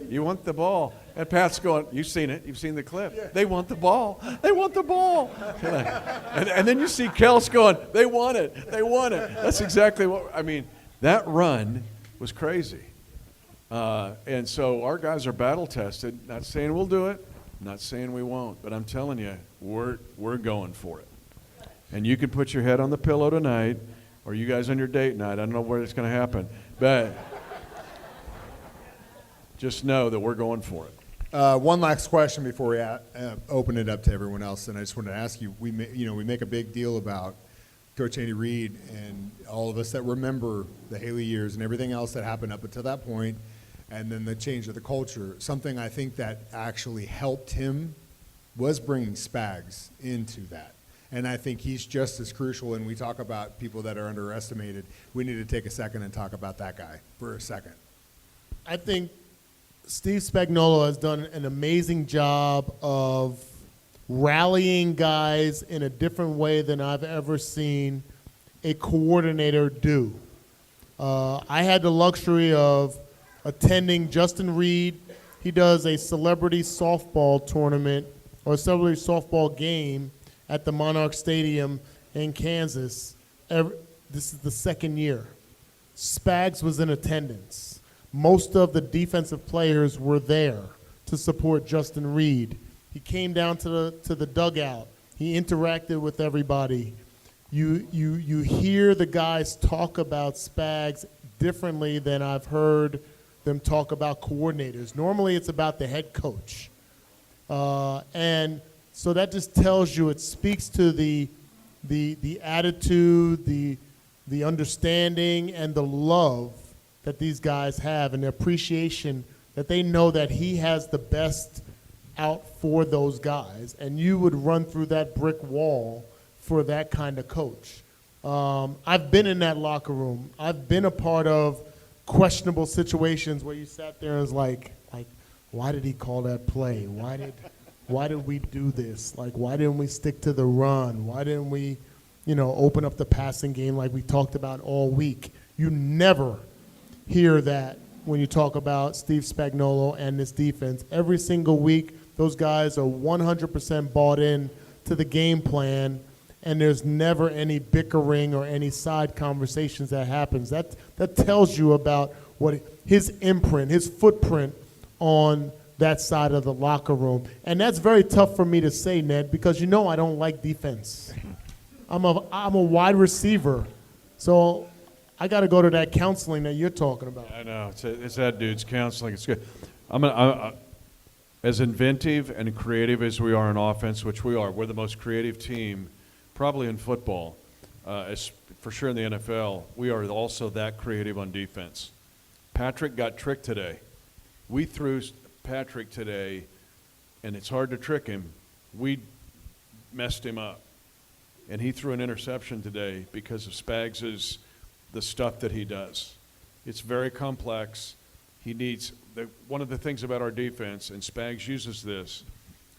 you want the ball? And Pat's going, you've seen it, you've seen the clip. Yeah. They want the ball, they want the ball. And then you see Kels going, they want it. That's exactly that run was crazy. And so our guys are battle tested, not saying we'll do it, not saying we won't, but I'm telling you, we're going for it. And you can put your head on the pillow tonight, or you guys on your date night. I don't know where it's going to happen, but just know that we're going for it. One last question before we open it up to everyone else, and I just wanted to ask you. We make a big deal about Coach Andy Reid and all of us that remember the Haley years and everything else that happened up until that point, and then the change of the culture. Something I think that actually helped him was bringing Spags into that. And I think he's just as crucial. And we talk about people that are underestimated. We need to take a second and talk about that guy for a second. I think Steve Spagnuolo has done an amazing job of rallying guys in a different way than I've ever seen a coordinator do. I had the luxury of attending Justin Reed. He does a celebrity softball tournament or a celebrity softball game at the Monarch Stadium in Kansas. This is the second year. Spags was in attendance. Most of the defensive players were there to support Justin Reed. He came down to the dugout. He interacted with everybody. You hear the guys talk about Spags differently than I've heard them talk about coordinators. Normally it's about the head coach. And so that just tells you, it speaks to the attitude, the understanding, and the love that these guys have, and the appreciation that they know that he has the best out for those guys. And you would run through that brick wall for that kind of coach. I've been in that locker room. I've been a part of questionable situations where you sat there and was like, why did he call that play? Why did we do this? Like, why didn't we stick to the run? Why didn't we, open up the passing game like we talked about all week? You never hear that when you talk about Steve Spagnuolo and this defense. Every single week, those guys are 100% bought in to the game plan, and there's never any bickering or any side conversations that happens. That tells you about what his imprint, his footprint on that side of the locker room. And that's very tough for me to say, Ned, because I don't like defense. I'm a wide receiver, so I got to go to that counseling that you're talking about. I know. It's that dude's counseling. It's good. As inventive and creative as we are in offense, which we are, we're the most creative team probably in football, for sure in the NFL. We are also that creative on defense. Patrick got tricked today. We threw Patrick today, and it's hard to trick him. We messed him up. And he threw an interception today because of Spags' the stuff that he does. It's very complex. He needs one of the things about our defense, and Spags uses this,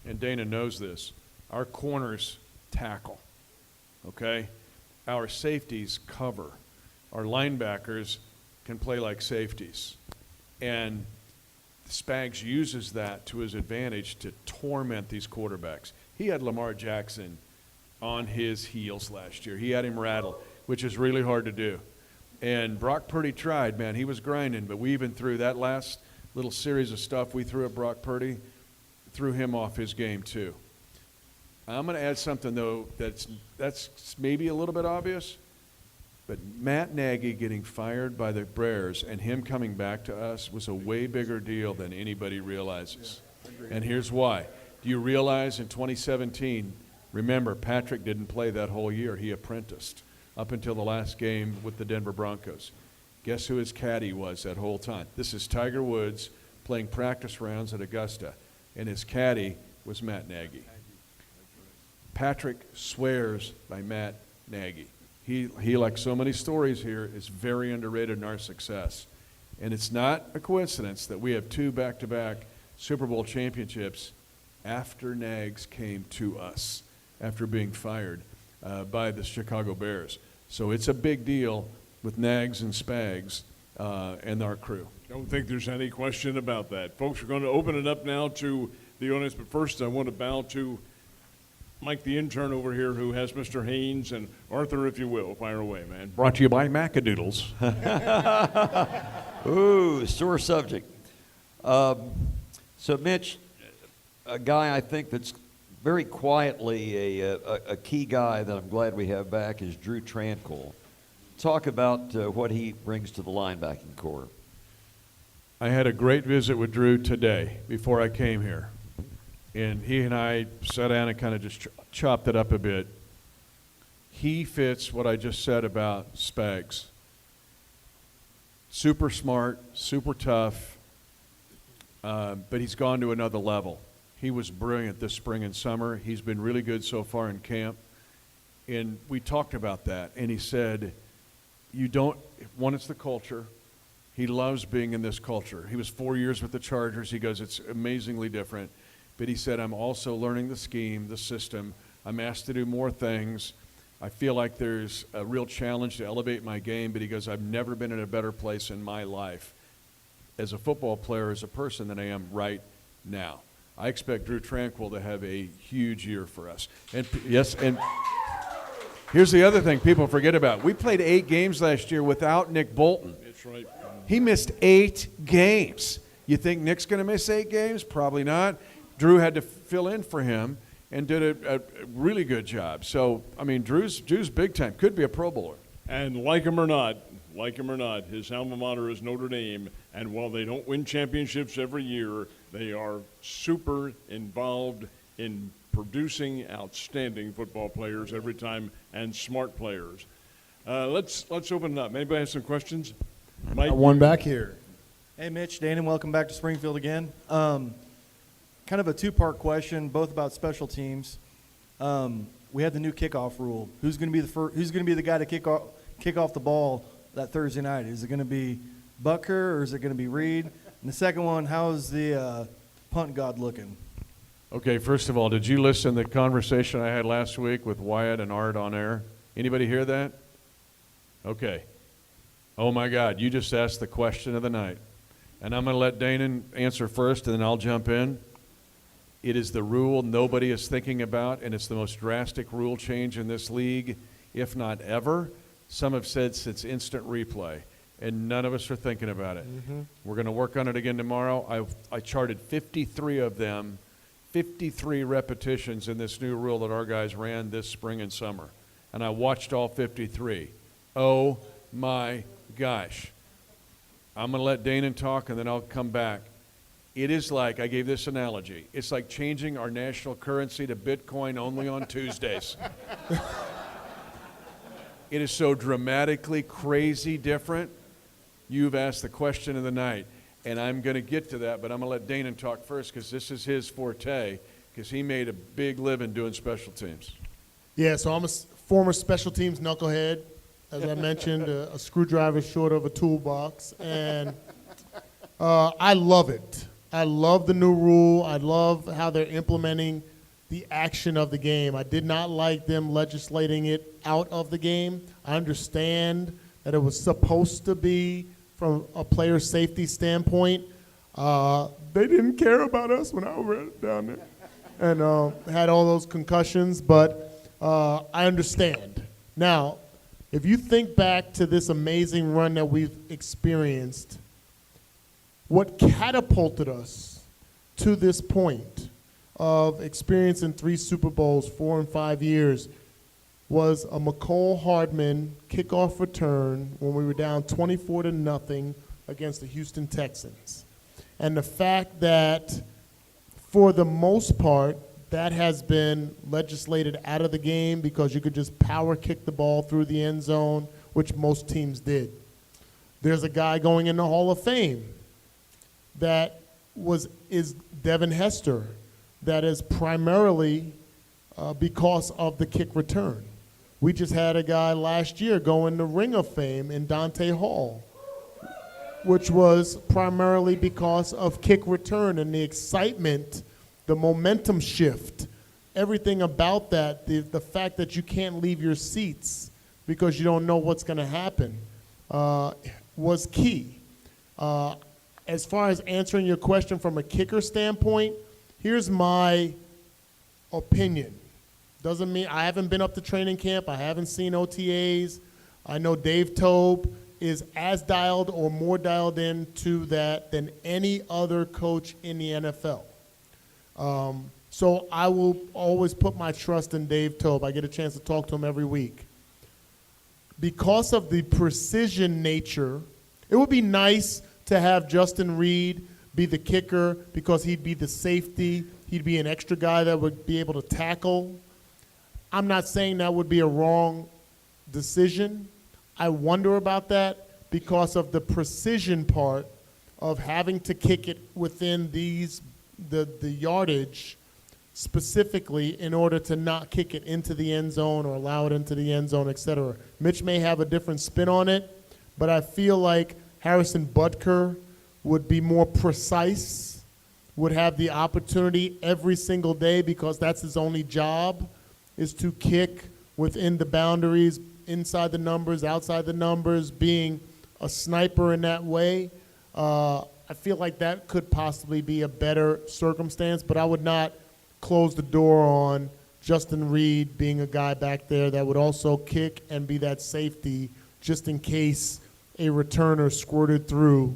and Danan knows this, our corners tackle, okay? Our safeties cover. Our linebackers can play like safeties. And Spags uses that to his advantage to torment these quarterbacks. He had Lamar Jackson on his heels last year. He had him rattled, which is really hard to do. And Brock Purdy tried, man. He was grinding, but we even threw that last little series of stuff we threw at Brock Purdy, threw him off his game too. I'm going to add something, though, that's maybe a little bit obvious, but Matt Nagy getting fired by the Bears and him coming back to us was a way bigger deal than anybody realizes. Yeah, and here's why. Do you realize in 2017, remember, Patrick didn't play that whole year. He apprenticed up until the last game with the Denver Broncos. Guess who his caddy was that whole time? This is Tiger Woods playing practice rounds at Augusta, and his caddy was Matt Nagy. Patrick swears by Matt Nagy. He, like so many stories here, is very underrated in our success. And it's not a coincidence that we have 2 back-to-back Super Bowl championships after Nags came to us, after being fired by the Chicago Bears. So it's a big deal with Nags and Spags and our crew. Don't think there's any question about that. Folks, we're going to open it up now to the audience, but first I want to bow to Mike, the intern over here, who has Mr. Haynes, and Arthur, if you will. Fire away, man. Brought to you by Macadoodles. Ooh, sore subject. So, Mitch, a guy I think that's very quietly a key guy that I'm glad we have back is Drew Tranquil. Talk about what he brings to the linebacking core. I had a great visit with Drew today before I came here. And he and I sat down and kind of just chopped it up a bit. He fits what I just said about Spags. Super smart, super tough, but he's gone to another level. He was brilliant this spring and summer. He's been really good so far in camp. And we talked about that. And he said, one, it's the culture. He loves being in this culture. He was 4 years with the Chargers. He goes, it's amazingly different. But he said, I'm also learning the scheme, the system. I'm asked to do more things. I feel like there's a real challenge to elevate my game. But he goes, I've never been in a better place in my life as a football player, as a person, than I am right now. I expect Drew Tranquil to have a huge year for us. And yes, and here's the other thing people forget about. We played 8 games last year without Nick Bolton. That's right. He missed 8 games. You think Nick's going to miss 8 games? Probably not. Drew had to fill in for him and did a really good job. So, I mean, Drew's big time. Could be a Pro Bowler. And like him or not, his alma mater is Notre Dame. And while they don't win championships every year, they are super involved in producing outstanding football players every time and smart players. Let's open it up. Anybody have some questions? Mike? One back here. Hey, Mitch, Danan, welcome back to Springfield again. Kind of a two-part question, both about special teams. We had the new kickoff rule. Who's going to be the guy to kick off the ball that Thursday night? Is it going to be Butker or is it going to be Reed? And the second one, how's the punt god looking? Okay, first of all, did you listen to the conversation I had last week with Wyatt and Art on air? Anybody hear that? Okay. Oh, my God, you just asked the question of the night. And I'm going to let Danan answer first, and then I'll jump in. It is the rule nobody is thinking about, and it's the most drastic rule change in this league, if not ever. Some have said since instant replay, and none of us are thinking about it. Mm-hmm. We're going to work on it again tomorrow. I charted 53 of them, 53 repetitions in this new rule that our guys ran this spring and summer. And I watched all 53. Oh, my gosh. I'm going to let Danan talk, and then I'll come back. It is like, I gave this analogy, it's like changing our national currency to Bitcoin only on Tuesdays. It is so dramatically crazy different. You've asked the question of the night, and I'm going to get to that, but I'm going to let Danan talk first because this is his forte, because he made a big living doing special teams. Yeah, so I'm a former special teams knucklehead. As I mentioned, a screwdriver short of a toolbox, and I love it. I love the new rule. I love how they're implementing the action of the game. I did not like them legislating it out of the game. I understand that it was supposed to be from a player safety standpoint. They didn't care about us when I was down there and had all those concussions, but I understand. Now, if you think back to this amazing run that we've experienced, what catapulted us to this point of experiencing 3 Super Bowls, 4 and 5 years, was a McCole Hardman kickoff return when we were down 24-0 against the Houston Texans. And the fact that, for the most part, that has been legislated out of the game because you could just power kick the ball through the end zone, which most teams did. There's a guy going in the Hall of Fame that is Devin Hester, that is primarily because of the kick return. We just had a guy last year go in the Ring of Fame in Dante Hall, which was primarily because of kick return and the excitement, the momentum shift, everything about that, the fact that you can't leave your seats because you don't know what's going to happen was key. As far as answering your question from a kicker standpoint, here's my opinion. Doesn't mean I haven't been up to training camp. I haven't seen OTAs. I know Dave Tobe is as dialed or more dialed into that than any other coach in the NFL. So I will always put my trust in Dave Tobe. I get a chance to talk to him every week. Because of the precision nature, it would be nice to have Justin Reed be the kicker because he'd be the safety. He'd be an extra guy that would be able to tackle. I'm not saying that would be a wrong decision. I wonder about that because of the precision part of having to kick it within the yardage specifically in order to not kick it into the end zone or allow it into the end zone, et cetera. Mitch may have a different spin on it, but I feel like Harrison Butker would be more precise, would have the opportunity every single day because that's his only job, is to kick within the boundaries, inside the numbers, outside the numbers, being a sniper in that way. I feel like that could possibly be a better circumstance, but I would not close the door on Justin Reed being a guy back there that would also kick and be that safety just in case a returner squirted through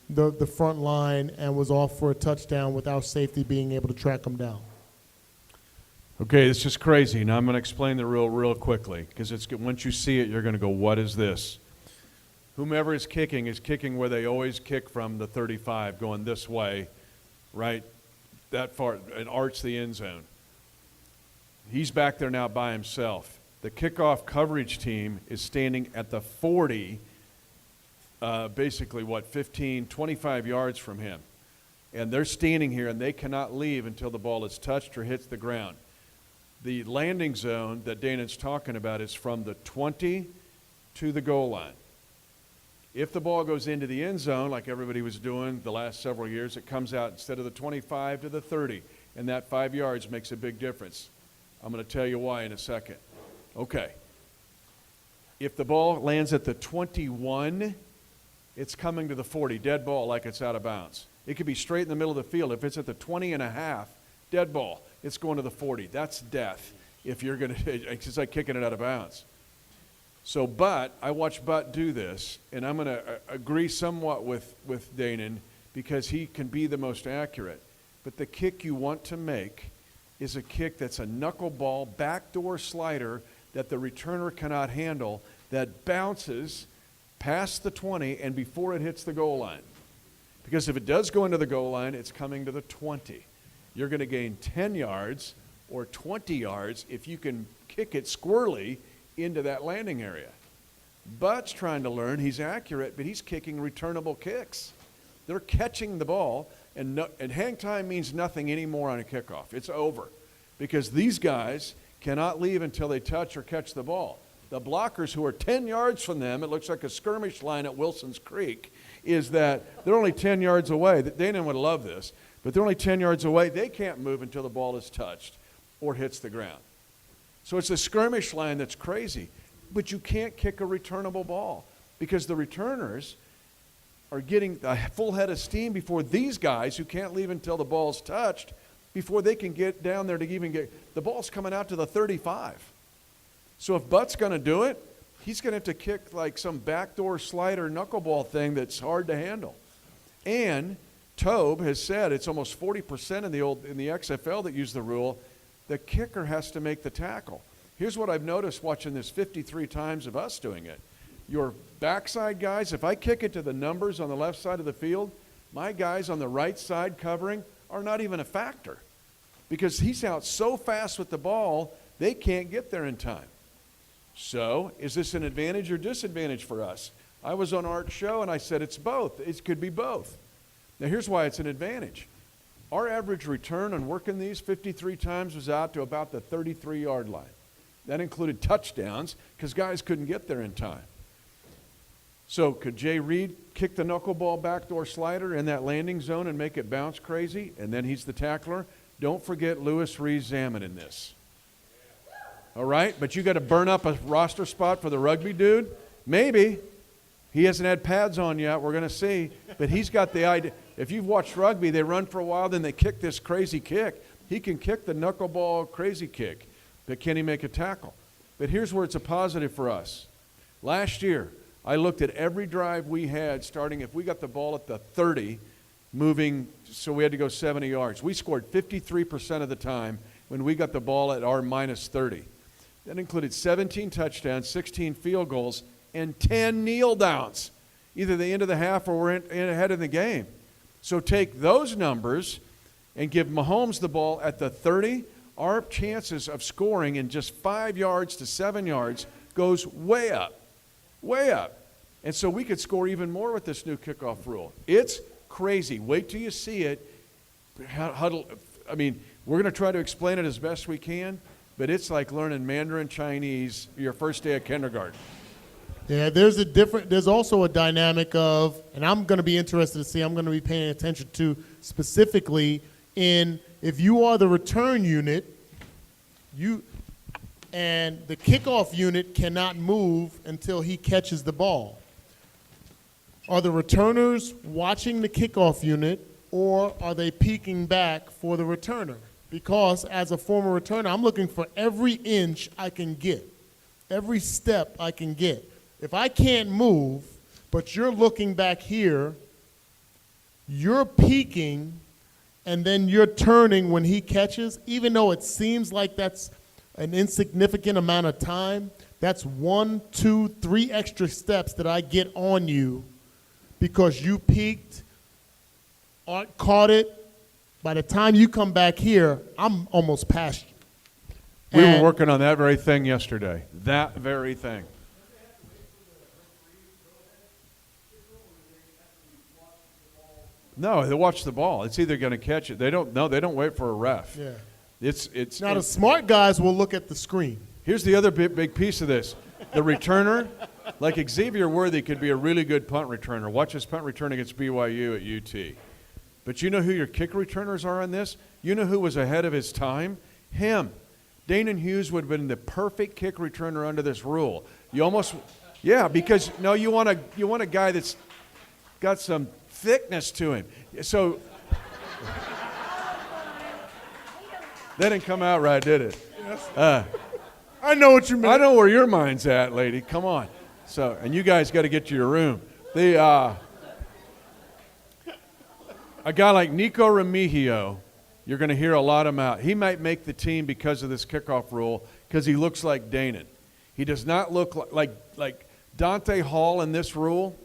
the front line and was off for a touchdown without safety being able to track him down. Okay, this is crazy. Now I'm going to explain the rule real quickly because once you see it, you're going to go, what is this? Whomever is kicking where they always kick from the 35, going this way, right, that far, and arch the end zone. He's back there now by himself. The kickoff coverage team is standing at the 40, basically, 15, 25 yards from him. And they're standing here, and they cannot leave until the ball is touched or hits the ground. The landing zone that Danan's talking about is from the 20 to the goal line. If the ball goes into the end zone, like everybody was doing the last several years, it comes out instead of the 25 to the 30, and that 5 yards makes a big difference. I'm going to tell you why in a second. Okay. If the ball lands at the 21, it's coming to the 40, dead ball like it's out of bounds. It could be straight in the middle of the field. If it's at the 20 and a half, dead ball, it's going to the 40. That's death if you're going to, it's like kicking it out of bounds. So I watched Butt do this, and I'm going to agree somewhat with Danan because he can be the most accurate. But the kick you want to make is a kick that's a knuckleball, backdoor slider that the returner cannot handle, that bounces past the 20 and before it hits the goal line. Because if it does go into the goal line, it's coming to the 20. You're going to gain 10 yards or 20 yards if you can kick it squirrely into that landing area. Butt's trying to learn. He's accurate, but he's kicking returnable kicks. They're catching the ball, and hang time means nothing anymore on a kickoff. It's over because these guys cannot leave until they touch or catch the ball. The blockers who are 10 yards from them, it looks like a skirmish line at Wilson's Creek, is that they're only 10 yards away. Danan would love this, but they're only 10 yards away. They can't move until the ball is touched or hits the ground. So it's a skirmish line that's crazy. But you can't kick a returnable ball because the returners are getting a full head of steam before these guys who can't leave until the ball's touched, before they can get down there to even get – the ball's coming out to the 35. So if Butt's going to do it, he's going to have to kick like some backdoor slider knuckleball thing that's hard to handle. And Tobe has said it's almost 40% in the XFL that use the rule – the kicker has to make the tackle. Here's what I've noticed watching this 53 times of us doing it. Your backside guys, if I kick it to the numbers on the left side of the field, my guys on the right side covering are not even a factor because he's out so fast with the ball, they can't get there in time. So is this an advantage or disadvantage for us? I was on Art's show and I said it's both. It could be both. Now here's why it's an advantage. Our average return on working these 53 times was out to about the 33-yard line. That included touchdowns because guys couldn't get there in time. So could Jay Reed kick the knuckleball backdoor slider in that landing zone and make it bounce crazy, and then he's the tackler? Don't forget Louis Rees-Zammit in this. All right? But you got to burn up a roster spot for the rugby dude? Maybe. He hasn't had pads on yet. We're going to see. But he's got the idea. If you've watched rugby, they run for a while, then they kick this crazy kick. He can kick the knuckleball crazy kick, but can he make a tackle? But here's where it's a positive for us. Last year, I looked at every drive we had starting if we got the ball at the 30, moving, so we had to go 70 yards. We scored 53% of the time when we got the ball at our minus 30. That included 17 touchdowns, 16 field goals, and 10 kneel downs. either the end of the half or we're in ahead of the game. So take those numbers and give Mahomes the ball at the 30, our chances of scoring in just 5 yards to 7 yards goes way up, way up. And so we could score even more with this new kickoff rule. It's crazy. Wait till you see it. Huddle. I mean, we're going to try to explain it as best we can, but it's like learning Mandarin Chinese your first day of kindergarten. Yeah, there's also a dynamic of, and I'm going to be interested to see, I'm going to be paying attention to specifically in if you are the return unit, and the kickoff unit cannot move until he catches the ball. Are the returners watching the kickoff unit, or are they peeking back for the returner? Because as a former returner, I'm looking for every inch I can get, every step I can get. If I can't move, but you're looking back here, you're peeking, and then you're turning when he catches, even though it seems like that's an insignificant amount of time, that's 1, 2, 3 extra steps that I get on you because you peeked, caught it. By the time you come back here, I'm almost past you. We were working on that very thing yesterday. That very thing. No, they watch the ball. It's either going to catch it. They don't wait for a ref. Yeah. It's Now, the smart guys will look at the screen. Here's the other big piece of this. The returner, like Xavier Worthy could be a really good punt returner. Watch his punt return against BYU at UT. But you know who your kick returners are on this? You know who was ahead of his time? Him. Danan Hughes would have been the perfect kick returner under this rule. Because you want a guy that's got some thickness to him. So that didn't come out right, did it? I know what you mean. I know where your mind's at, lady. Come on. So, and you guys got to get to your room. A guy like Nico Remigio, you're going to hear a lot about. He might make the team because of this kickoff rule because he looks like Danan. He does not look like Dante Hall in this rule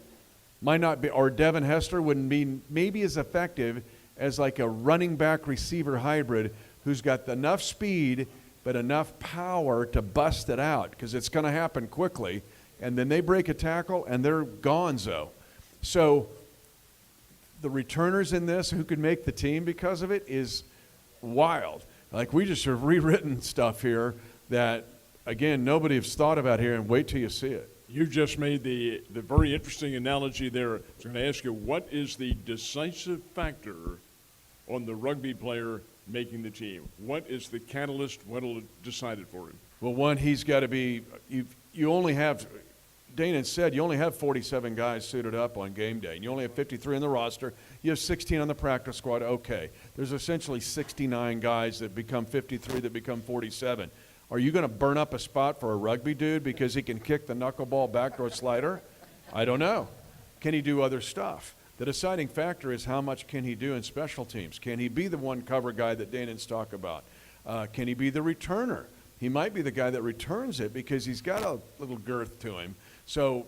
might not be, or Devin Hester wouldn't be maybe as effective as like a running back receiver hybrid who's got enough speed but enough power to bust it out because it's going to happen quickly. And then they break a tackle and they're gonzo. So the returners in this who could make the team because of it is wild. Like we just have rewritten stuff here that, again, nobody has thought about here, and wait till you see it. You just made the very interesting analogy there. I was going to ask you, what is the decisive factor on the rugby player making the team? What is the catalyst? What will decide it for him? Well, one, he's got to be you only have – Danan said you only have 47 guys suited up on game day. And you only have 53 in the roster. You have 16 on the practice squad. Okay. There's essentially 69 guys that become 53 that become 47. Are you going to burn up a spot for a rugby dude because he can kick the knuckleball backdoor slider? I don't know. Can he do other stuff? The deciding factor is how much can he do in special teams. Can he be the one cover guy that Danan's talk about? Can he be the returner? He might be the guy that returns it because he's got a little girth to him. So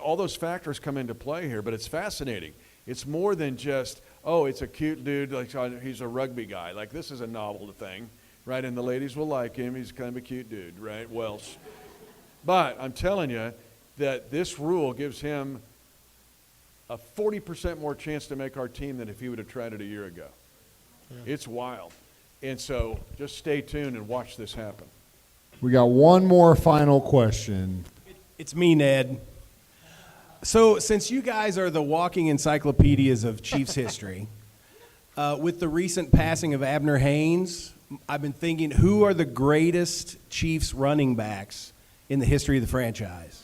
all those factors come into play here, but it's fascinating. It's more than just, it's a cute dude, like he's a rugby guy. Like this is a novel thing, right? And the ladies will like him. He's kind of a cute dude, right? Welsh. But I'm telling you that this rule gives him a 40% more chance to make our team than if he would have tried it a year ago. Yeah. It's wild. And so just stay tuned and watch this happen. We got one more final question. It's me, Ned. So since you guys are the walking encyclopedias of Chiefs history, with the recent passing of Abner Haynes, I've been thinking, who are the greatest Chiefs running backs in the history of the franchise?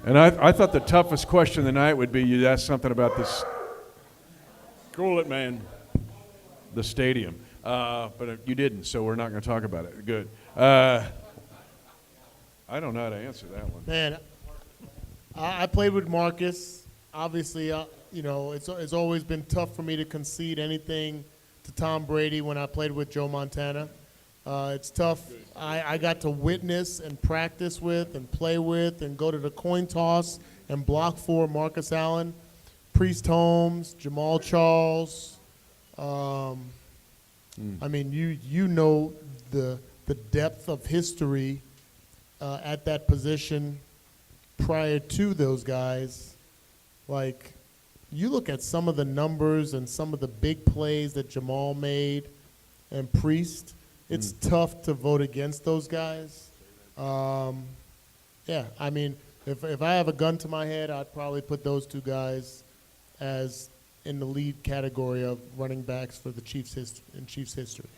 And I thought the toughest question of the night would be you'd ask something about this. Cool it, man. The stadium. But you didn't, so we're not going to talk about it. Good. I don't know how to answer that one. Man, I played with Marcus. Obviously, it's always been tough for me to concede anything to Tom Brady when I played with Joe Montana. It's tough. I got to witness and practice with and play with and go to the coin toss and block for Marcus Allen, Priest Holmes, Jamal Charles. I mean, you know the depth of history at that position prior to those guys. Like, you look at some of the numbers and some of the big plays that Jamal made and Priest, it's tough to vote against those guys. Yeah, I mean, if I have a gun to my head, I'd probably put those two guys as in the lead category of running backs for the Chiefs history.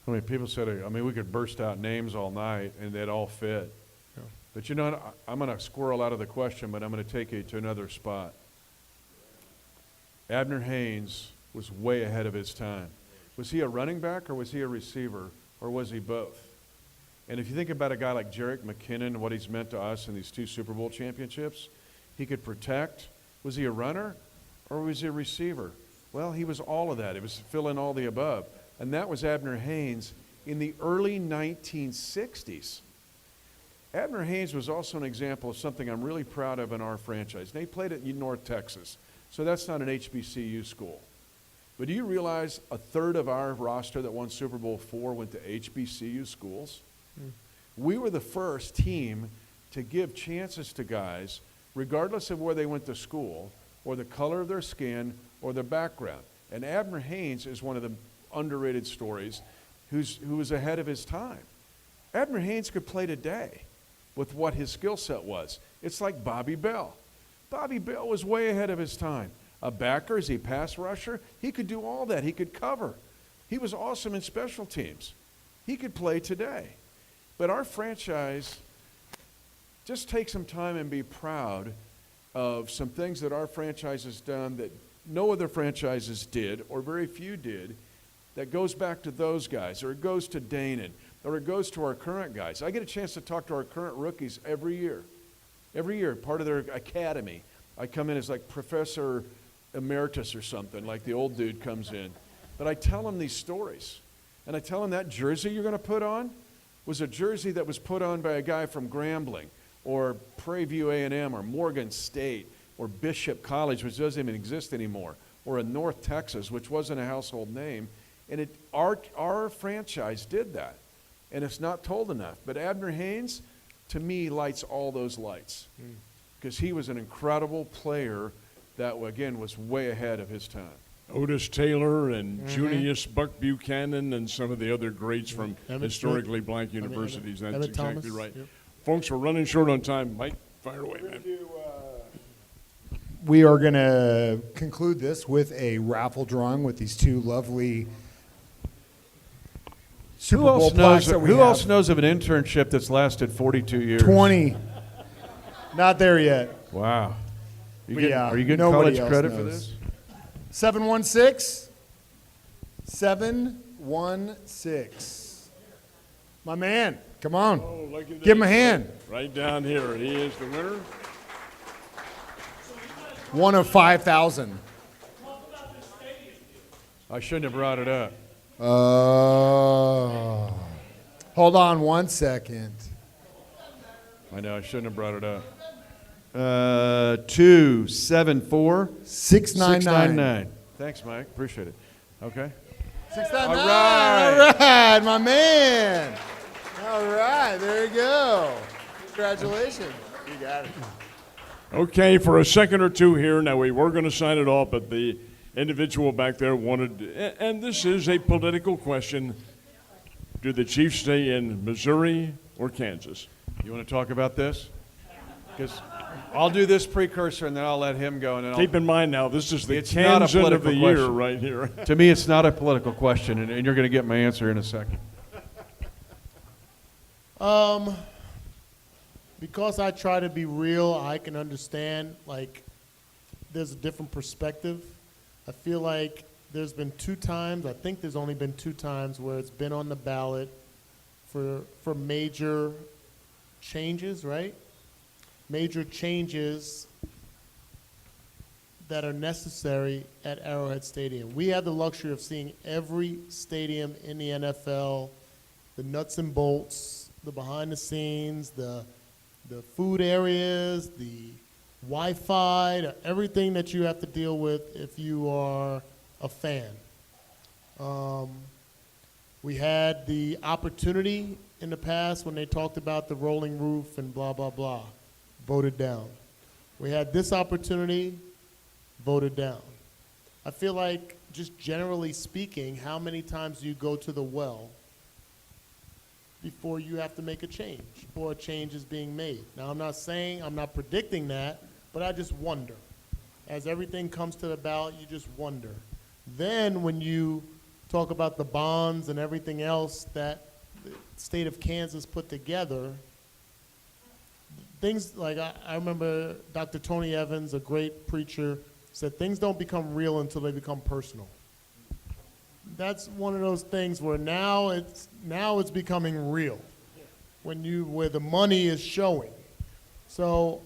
I mean, people said, I mean, we could burst out names all night and they'd all fit. Yeah. But you know what? I'm going to squirrel out of the question, but I'm going to take you to another spot. Abner Haynes was way ahead of his time. Was he a running back or was he a receiver or was he both? And if you think about a guy like Jerick McKinnon and what he's meant to us in these 2 Super Bowl championships, he could protect. Was he a runner or was he a receiver? Well, he was all of that. It was fill in all the above. And that was Abner Haynes in the early 1960s. Abner Haynes was also an example of something I'm really proud of in our franchise. And he played at North Texas, so that's not an HBCU school. But do you realize a third of our roster that won Super Bowl IV went to HBCU schools? We were the first team to give chances to guys, regardless of where they went to school, or the color of their skin, or their background. And Abner Haynes is one of the underrated stories who was ahead of his time. Abner Haynes could play today with what his skill set was. It's like Bobby Bell. Bobby Bell was way ahead of his time. A backer, is he a pass rusher? He could do all that. He could cover. He was awesome in special teams. He could play today. But our franchise, just take some time and be proud of some things that our franchise has done that no other franchises did, or very few did, that goes back to those guys, or it goes to Danan, or it goes to our current guys. I get a chance to talk to our current rookies every year. Every year, part of their academy. I come in as like Professor Emeritus or something, like the old dude comes in. But I tell them these stories. And I tell them that jersey you're going to put on was a jersey that was put on by a guy from Grambling, or Prairie View A&M, or Morgan State, or Bishop College, which doesn't even exist anymore, or in North Texas, which wasn't a household name. And our franchise did that. And it's not told enough. But Abner Haynes, to me, lights all those lights. Because he was an incredible player that, again, was way ahead of his time. Otis Taylor and Junius Buck Buchanan and some of the other greats from historically black universities. That's exactly Thomas. right. Yep. Folks, we're running short on time. Mike, fire away, man. We are going to conclude this with a raffle drawing with these 2 lovely Super Bowl plaques that we Who have. else knows of an internship that's lasted 42 years? 20. Not there yet. Wow. Yeah, Are you getting nobody college else credit for knows. this? 716. 716. My man, come on. Oh, look at Give him a this. hand. Right down here. He is the winner. One of 5,000. I shouldn't have brought it up. Hold on 1 second. I know, I shouldn't have brought it up. 274 699. Thanks, Mike. Appreciate it. Okay. 699. All right. All right, my man. All right, there you go. Congratulations. You got it. Okay, for a second or two here. Now, we were going to sign it off, but the individual back there wanted, and this is a political question, do the Chiefs stay in Missouri or Kansas? You want to talk about this? Because I'll do this precursor and then I'll let him go. And then Keep in mind now, this is the It's not a Kansan of political the year question. right here. To me, it's not a political question, and you're going to get my answer in a second. Because I try to be real, I can understand, like, there's a different perspective. I feel like there's been 2 times, I think there's only been 2 times where it's been on the ballot for major changes, right? Major changes that are necessary at Arrowhead Stadium. We have the luxury of seeing every stadium in the NFL the nuts and bolts, the behind the scenes, the food areas, the Wi-Fi, everything that you have to deal with if you are a fan. We had the opportunity in the past when they talked about the rolling roof and blah, blah, blah, voted down. We had this opportunity, voted down. I feel like, just generally speaking, how many times do you go to the well before you have to make a change, before a change is being made? Now, I'm not predicting that, but I just wonder. As everything comes to the ballot, you just wonder. Then when you talk about the bonds and everything else that the state of Kansas put together, things like, I remember Dr. Tony Evans, a great preacher, said things don't become real until they become personal. That's one of those things where now it's becoming real, where the money is showing. So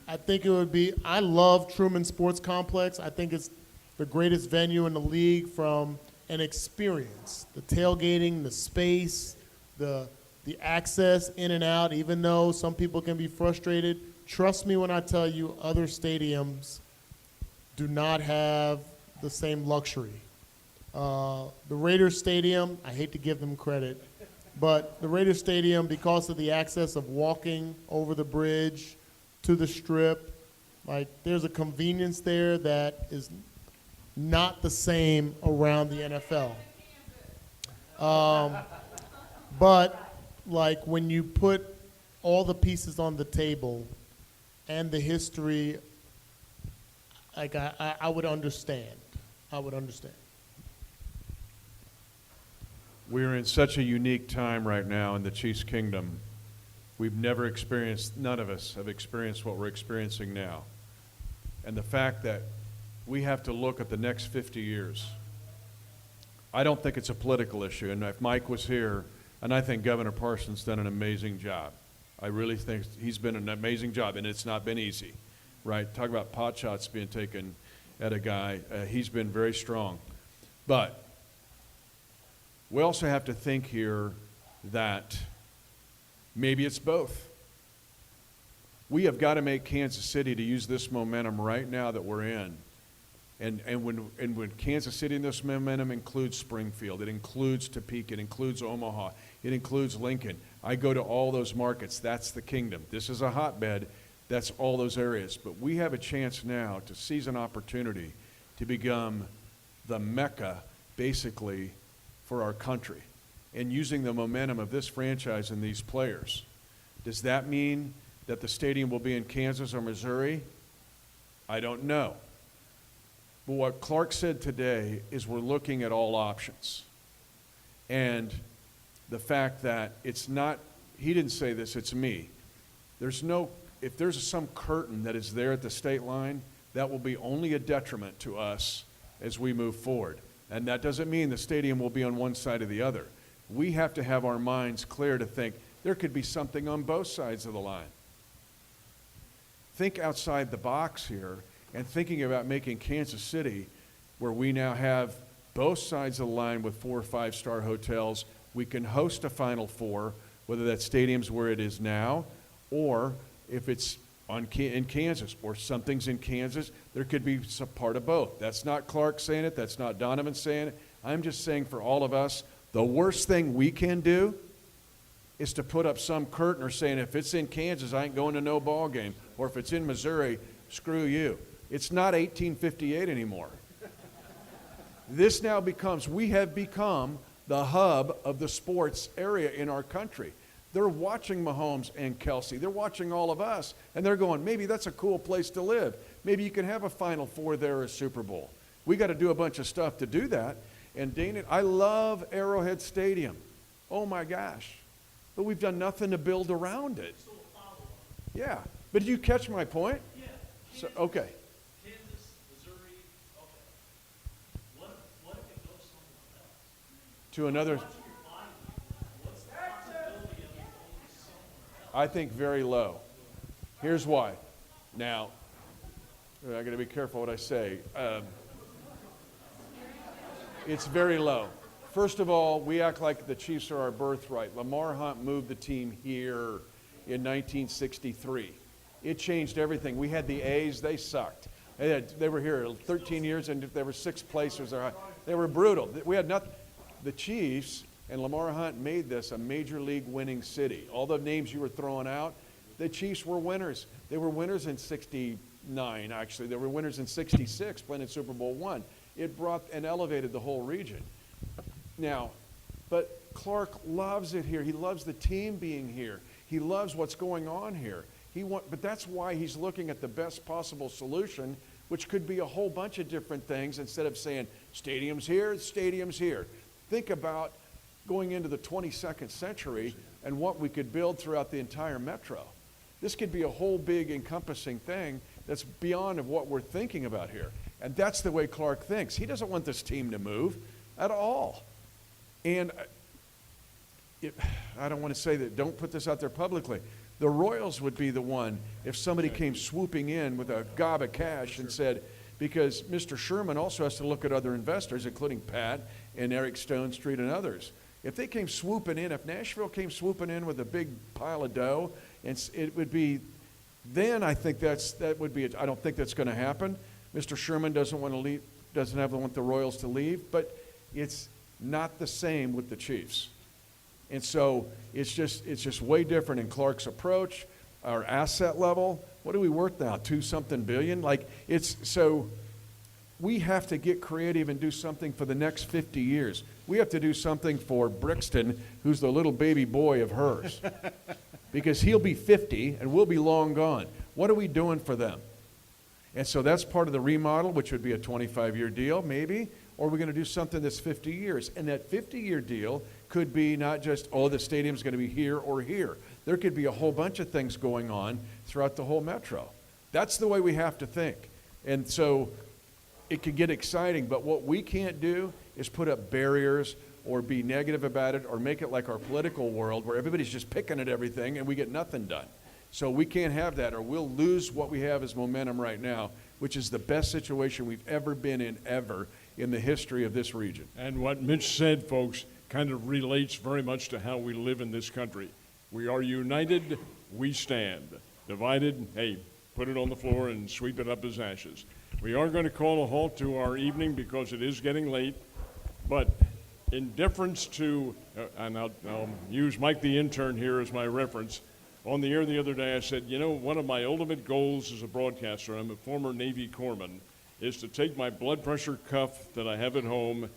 I think it would be, I love Truman Sports Complex. I think it's the greatest venue in the league from an experience, the tailgating, the space, the access in and out, even though some people can be frustrated. Trust me when I tell you other stadiums do not have the same luxury. The Raiders Stadium, I hate to give them credit, but the Raiders Stadium, because of the access of walking over the bridge to the strip, like there's a convenience there that is not the same around the NFL. But like when you put all the pieces on the table and the history, like I would understand. I would understand. We're in such a unique time right now in the Chiefs Kingdom. We've never experienced, none of us have experienced what we're experiencing now. And the fact that we have to look at the next 50 years. I don't think it's a political issue. And if Mike was here, and I think Governor Parsons done an amazing job. I really think he's been an amazing job, and it's not been easy, right? Talk about pot shots being taken at a guy. He's been very strong. But we also have to think here that maybe it's both. We have got to make Kansas City, to use this momentum right now that we're in, and when Kansas City in this momentum includes Springfield, it includes Topeka, it includes Omaha, it includes Lincoln. I go to all those markets. That's the kingdom. This is a hotbed. That's all those areas. But we have a chance now to seize an opportunity to become the Mecca, basically, for our country, and using the momentum of this franchise and these players. Does that mean that the stadium will be in Kansas or Missouri? I don't know. But what Clark said today is we're looking at all options. And the fact that it's not, he didn't say this, it's me. If there's some curtain that is there at the state line, that will be only a detriment to us as we move forward. And that doesn't mean the stadium will be on one side or the other. We have to have our minds clear to think there could be something on both sides of the line. Think outside the box here and thinking about making Kansas City, where we now have both sides of the line with 4 or 5-star hotels. We can host a Final Four, whether that stadium's where it is now, or if it's in Kansas, or something's in Kansas, there could be some part of both. That's not Clark saying it. That's not Donovan saying it. I'm just saying for all of us, the worst thing we can do is to put up some curtain or saying, if it's in Kansas, I ain't going to no ball game. Or if it's in Missouri, screw you. It's not 1858 anymore. This now we have become the hub of the sports area in our country. They're watching Mahomes and Kelsey. They're watching all of us, and they're going, maybe that's a cool place to live. Maybe you can have a Final Four there, a Super Bowl. We got to do a bunch of stuff to do that. And Danan, I love Arrowhead Stadium. Oh my gosh. But we've done nothing to build around it. Yeah. But did you catch my point? Yeah. So, okay. Kansas, Missouri, okay. What if it goes somewhere else? To another. What's the possibility of it going somewhere else? I think very low. Here's why. Now, I got to be careful what I say. It's very low. First of all, we act like the Chiefs are our birthright. Lamar Hunt moved the team here in 1963. It changed everything. We had the A's, they sucked. They were here 13 years and they were sixth placers. They were brutal. We had nothing. The Chiefs and Lamar Hunt made this a major league winning city. All the names you were throwing out, the Chiefs were winners. They were winners in 69, actually. They were winners in 66, playing in Super Bowl I. It brought and elevated the whole region. Now, but Clark loves it here. He loves the team being here. He loves what's going on here. But that's why he's looking at the best possible solution, which could be a whole bunch of different things instead of saying, stadium's here, stadium's here. Think about going into the 22nd century and what we could build throughout the entire metro. This could be a whole big encompassing thing that's beyond of what we're thinking about here. And that's the way Clark thinks. He doesn't want this team to move at all. And I don't want to say that, don't put this out there publicly. The Royals would be the one if somebody came swooping in with a gob of cash and said, because Mr. Sherman also has to look at other investors, including Pat and Eric Stone Street and others. If they came swooping in, if Nashville came swooping in with a big pile of dough, and it would be, then I think that would be, I don't think that's going to happen. Mr. Sherman doesn't want to leave, doesn't want the Royals to leave, but it's not the same with the Chiefs. And so it's just way different in Clark's approach, our asset level. What are we worth now? 2-something billion? Like so we have to get creative and do something for the next 50 years. We have to do something for Brixton, who's the little baby boy of hers. Because he'll be 50 and we'll be long gone. What are we doing for them? And so that's part of the remodel, which would be a 25-year deal maybe, or we're going to do something that's 50 years. And that 50-year deal could be not just, oh, the stadium's going to be here or here. There could be a whole bunch of things going on throughout the whole metro. That's the way we have to think. And so it could get exciting, but what we can't do is put up barriers or be negative about it or make it like our political world where everybody's just picking at everything and we get nothing done. So we can't have that, or we'll lose what we have as momentum right now, which is the best situation we've ever been in ever in the history of this region. And what Mitch said, folks, kind of relates very much to how we live in this country. We are united, we stand. Divided, hey, put it on the floor and sweep it up as ashes. We are going to call a halt to our evening because it is getting late, but in deference to, and I'll use Mike the Intern here as my reference, on the air the other day I said, you know, one of my ultimate goals as a broadcaster, I'm a former Navy corpsman, is to take my blood pressure cuff that I have at home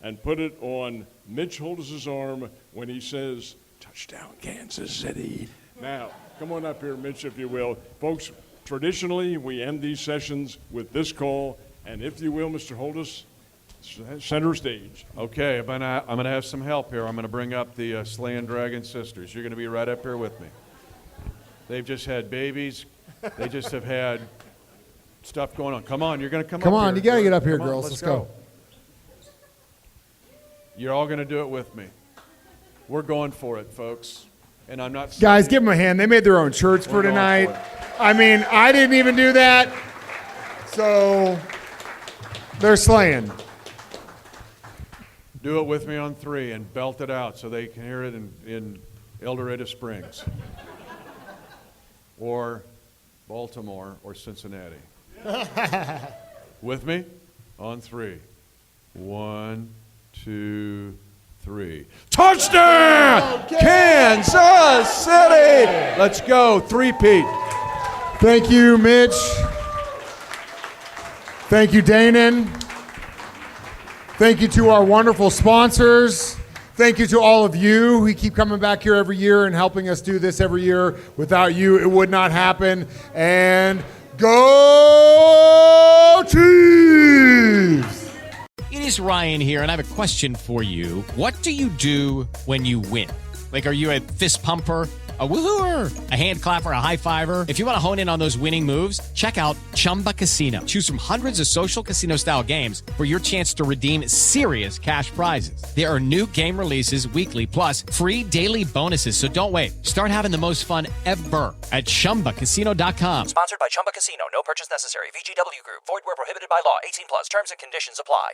and put it on Mitch Holtis's arm when he says, touchdown Kansas City. Now, come on up here, Mitch, if you will. Folks, traditionally, we end these sessions with this call, and if you will, Mr. Holtis, center stage. Okay, I'm gonna have some help here. I'm gonna bring up the Slaying Dragon sisters. You're gonna be right up here with me. They've just had babies. They just have had stuff going on. Come on, you're gonna come up here. Come on, you gotta get up here, Come on, girls. Let's go. You're all gonna do it with me. We're going for it, folks. And I'm not Guys, saying- give them a hand. They made their own shirts for We're going tonight. for it. I mean, I didn't even do that. So they're slaying. Do it with me on 3 and belt it out so they can hear it in El Dorado Springs or Baltimore or Cincinnati. With me on 3. 1, 2, 3. Touchdown! Kansas City! Let's go. 3-peat. Thank you, Mitch. Thank you, Danan. Thank you to our wonderful sponsors. Thank you to all of you who keep coming back here every year and helping us do this every year. Without you, it would not happen. And go Chiefs! It is Ryan here, and I have a question for you. What do you do when you win? Like, are you a fist pumper, a woohooer, a hand clapper, a high fiver? If you want to hone in on those winning moves, check out Chumba Casino. Choose from hundreds of social casino-style games for your chance to redeem serious cash prizes. There are new game releases weekly, plus free daily bonuses. So don't wait. Start having the most fun ever at ChumbaCasino.com. Sponsored by Chumba Casino. No purchase necessary. VGW Group. Void where prohibited by law. 18+. Terms and conditions apply.